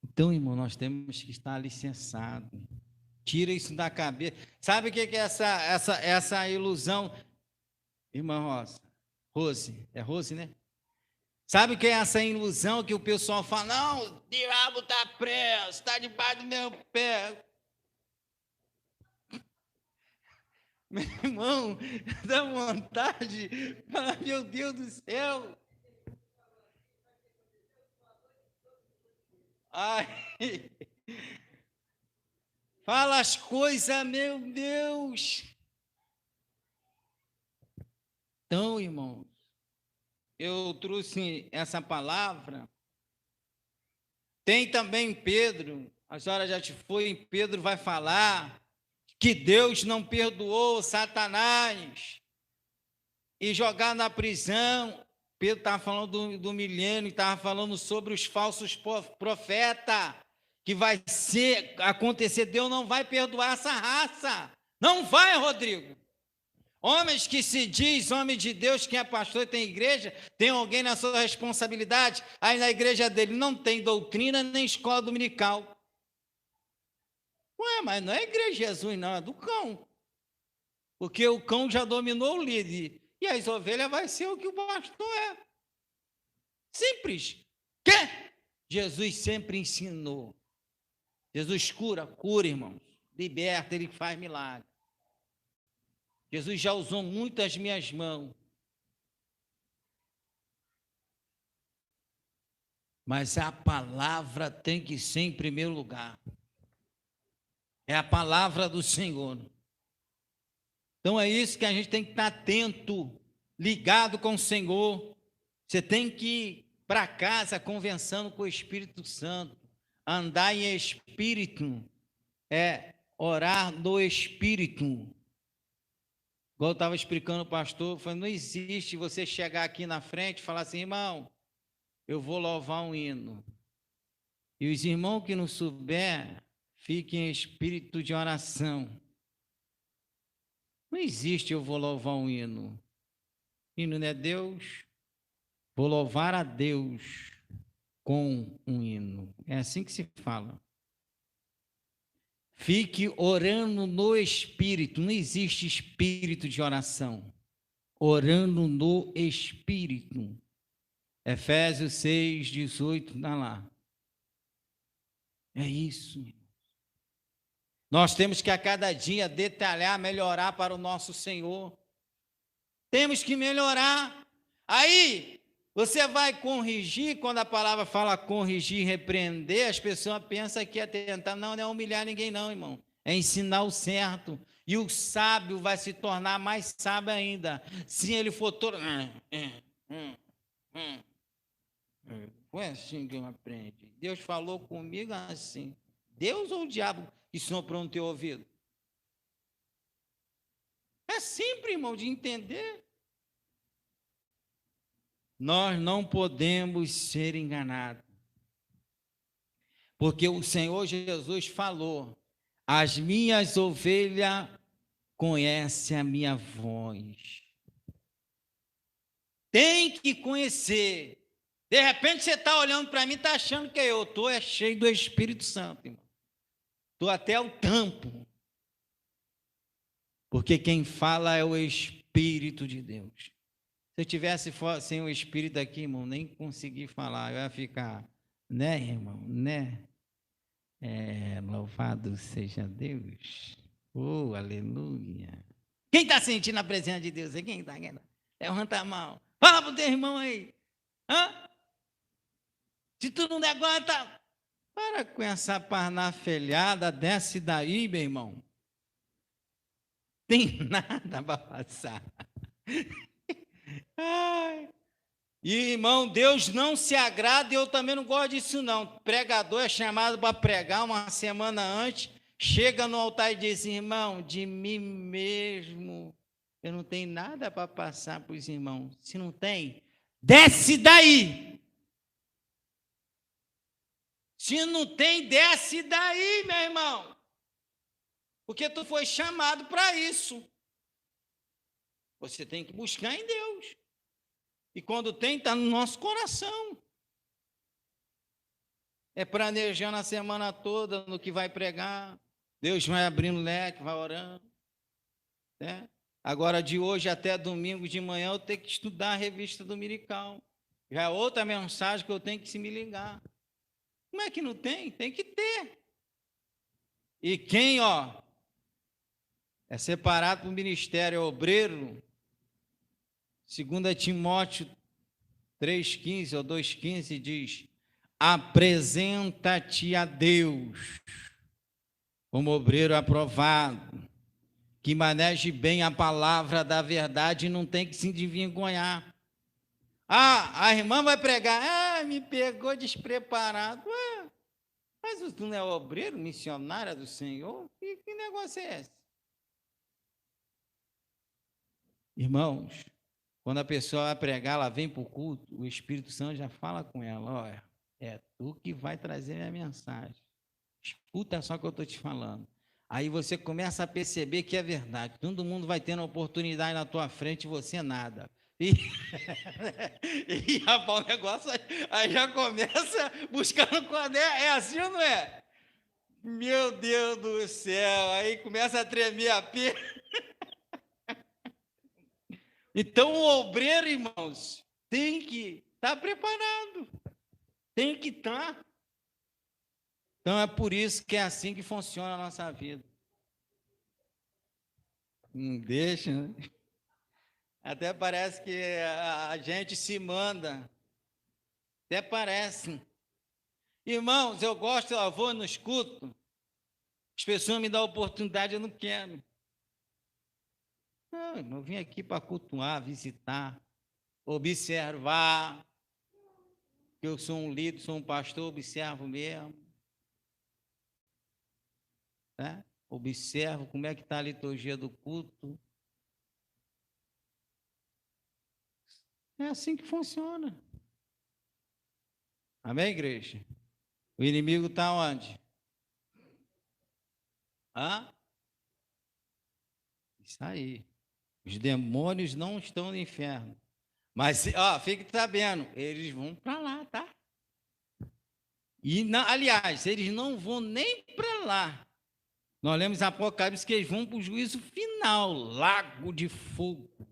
Então, irmão, nós temos que estar licenciados. Tira isso da cabeça. Sabe o que é essa ilusão? Irmã Rosa, Rose, é Rose, né? Sabe o que é essa ilusão que o pessoal fala? Não, o diabo está preso, está debaixo do meu pé. Meu irmão, dá vontade. Fala, meu Deus do céu. Ai, fala as coisas, meu Deus. Então, irmãos, eu trouxe essa palavra. Tem também Pedro, a senhora já te foi, Pedro vai falar que Deus não perdoou Satanás e jogar na prisão. Pedro estava falando do milênio, estava falando sobre os falsos profetas, que vai acontecer, Deus não vai perdoar essa raça. Não vai, Rodrigo. Homens que se diz homem de Deus, que é pastor e tem igreja, tem alguém na sua responsabilidade, aí na igreja dele não tem doutrina nem escola dominical. Ué, mas não é igreja de Jesus não, é do cão. Porque o cão já dominou o líder, e as ovelhas vai ser o que o pastor é. Simples. Que? Jesus sempre ensinou. Jesus cura, irmãos. Liberta, ele faz milagre. Jesus já usou muito as minhas mãos. Mas a palavra tem que ser em primeiro lugar. É a palavra do Senhor. Então é isso que a gente tem que estar atento, ligado com o Senhor. Você tem que ir para casa conversando com o Espírito Santo. Andar em Espírito é orar no Espírito. Igual eu estava explicando o pastor, falei, não existe você chegar aqui na frente e falar assim, irmão, eu vou louvar um hino. E os irmãos que não souber, fiquem em espírito de oração. Não existe eu vou louvar um hino. Hino não é Deus. Vou louvar a Deus com um hino. É assim que se fala. Fique orando no Espírito. Não existe espírito de oração. Orando no Espírito. Efésios 6, 18, dá lá. É isso. Nós temos que a cada dia detalhar, melhorar para o nosso Senhor. Temos que melhorar. Aí, você vai corrigir, quando a palavra fala corrigir, repreender, as pessoas pensam que é tentar, não é humilhar ninguém não, irmão. É ensinar o certo. E o sábio vai se tornar mais sábio ainda. Se ele for todo... Foi assim que eu aprendi. Deus falou comigo assim. Deus ou o diabo que soprou no teu ouvido? É simples, irmão, de entender. Nós não podemos ser enganados. Porque o Senhor Jesus falou: as minhas ovelhas conhecem a minha voz. Tem que conhecer. De repente você está olhando para mim, está achando que eu estou cheio do Espírito Santo, irmão. Estou até o tampo. Porque quem fala é o Espírito de Deus. Se eu tivesse sem o Espírito aqui, irmão, nem consegui falar. Eu ia ficar, né, irmão, né? Louvado seja Deus. Oh, aleluia. Quem está sentindo a presença de Deus? Quem está? Levanta a mão. Fala para o teu irmão aí. Hã? Se tu não der aguenta, para com essa parnafelhada, desce daí, meu irmão. Tem nada para passar. Ai. E, irmão, Deus não se agrada, e eu também não gosto disso, não. Pregador é chamado para pregar uma semana antes, chega no altar e diz: irmão, de mim mesmo, eu não tenho nada para passar para os irmãos. Se não tem, desce daí. Se não tem, desce daí, meu irmão. Porque tu foi chamado para isso. Você tem que buscar em Deus. E quando tem, está no nosso coração. É planejando a semana toda no que vai pregar. Deus vai abrindo leque, vai orando. Né? Agora, de hoje até domingo de manhã, eu tenho que estudar a revista dominical. Já é outra mensagem que eu tenho que se me ligar. Como é que não tem? Tem que ter. E quem, é separado para o ministério, é obreiro, 2 Timóteo 3,15 ou 2,15 diz: apresenta-te a Deus como obreiro aprovado, que maneje bem a palavra da verdade e não tem que se envergonhar. A irmã vai pregar, me pegou despreparado. Mas tu não é obreiro, missionária do Senhor? Que negócio é esse? Irmãos, quando a pessoa vai pregar, ela vem para o culto, o Espírito Santo já fala com ela: olha, é tu que vai trazer minha mensagem. Escuta só o que eu estou te falando. Aí você começa a perceber que é verdade. Todo mundo vai tendo oportunidade na tua frente e você nada. E rapaz, o negócio aí já começa buscando quando é assim ou não é? Meu Deus do céu, aí começa a tremer a perna. Então o obreiro, irmãos, tem que estar preparado, tem que estar. Então é por isso que é assim que funciona a nossa vida. Não deixa, né? Até parece que a gente se manda. Até parece. Irmãos, eu gosto, eu vou no escuto. As pessoas me dão oportunidade, eu não quero. Não, irmão, eu vim aqui para cultuar, visitar, observar. Eu sou um líder, sou um pastor, observo mesmo. Né? Observo como é que está a liturgia do culto. É assim que funciona. Amém, igreja? O inimigo está onde? Isso aí. Os demônios não estão no inferno. Mas, fique sabendo, eles vão para lá, tá? E, aliás, eles não vão nem para lá. Nós lemos em Apocalipse que eles vão para o juízo final, lago de fogo,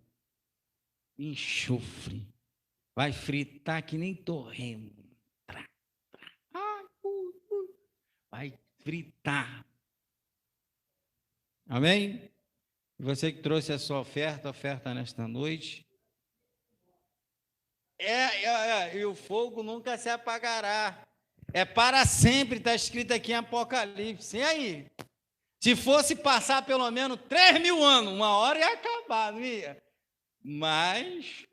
enxofre, vai fritar que nem torremo, vai fritar. Amém? E você que trouxe a sua oferta nesta noite. E o fogo nunca se apagará. É para sempre, está escrito aqui em Apocalipse. E aí? Se fosse passar pelo menos 3.000 anos, uma hora ia acabar, não ia? Mas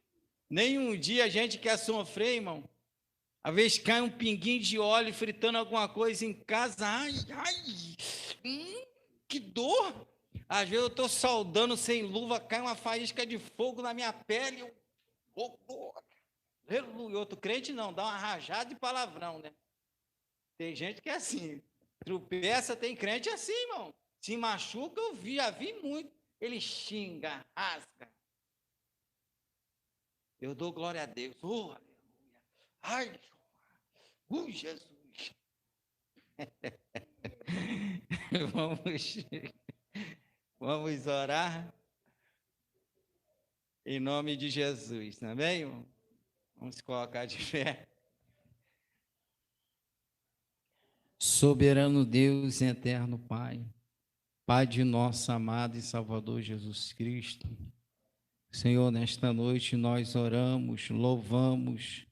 nenhum dia a gente quer sofrer, irmão. Às vezes cai um pinguinho de óleo fritando alguma coisa em casa. Ai, que dor! Às vezes eu estou saudando sem luva, cai uma faísca de fogo na minha pele. Aleluia. Outro crente não, dá uma rajada de palavrão, né? Tem gente que é assim. Tropeça, tem crente assim, irmão. Se machuca, já vi muito. Ele xinga, rasga. Eu dou glória a Deus. Aleluia. Ai, Jesus. Vamos orar em nome de Jesus, não é bem, irmão? Vamos se colocar de pé. Soberano Deus e eterno Pai, Pai de nosso amado e Salvador Jesus Cristo, Senhor, nesta noite nós oramos, louvamos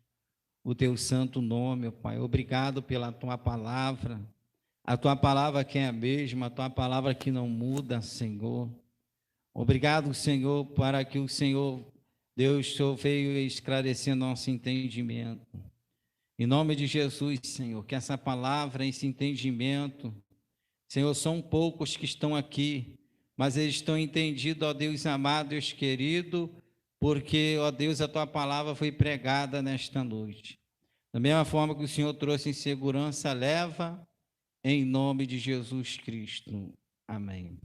o Teu santo nome, ó Pai. Obrigado pela Tua palavra, a Tua palavra que é a mesma, a Tua palavra que não muda, Senhor. Obrigado, Senhor, para que o Senhor, Deus, o Senhor veio esclarecer nosso entendimento. Em nome de Jesus, Senhor, que essa palavra, esse entendimento, Senhor, são poucos que estão aqui, mas eles estão entendidos, ó Deus amado, Deus querido, porque, ó Deus, a Tua palavra foi pregada nesta noite. Da mesma forma que o Senhor trouxe em segurança, leva em nome de Jesus Cristo. Amém.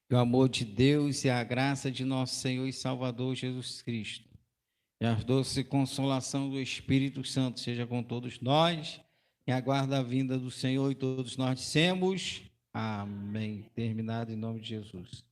Que o amor de Deus e a graça de nosso Senhor e Salvador Jesus Cristo e a doce consolação do Espírito Santo seja com todos nós e aguarda a vinda do Senhor e todos nós dissemos amém. Terminado em nome de Jesus.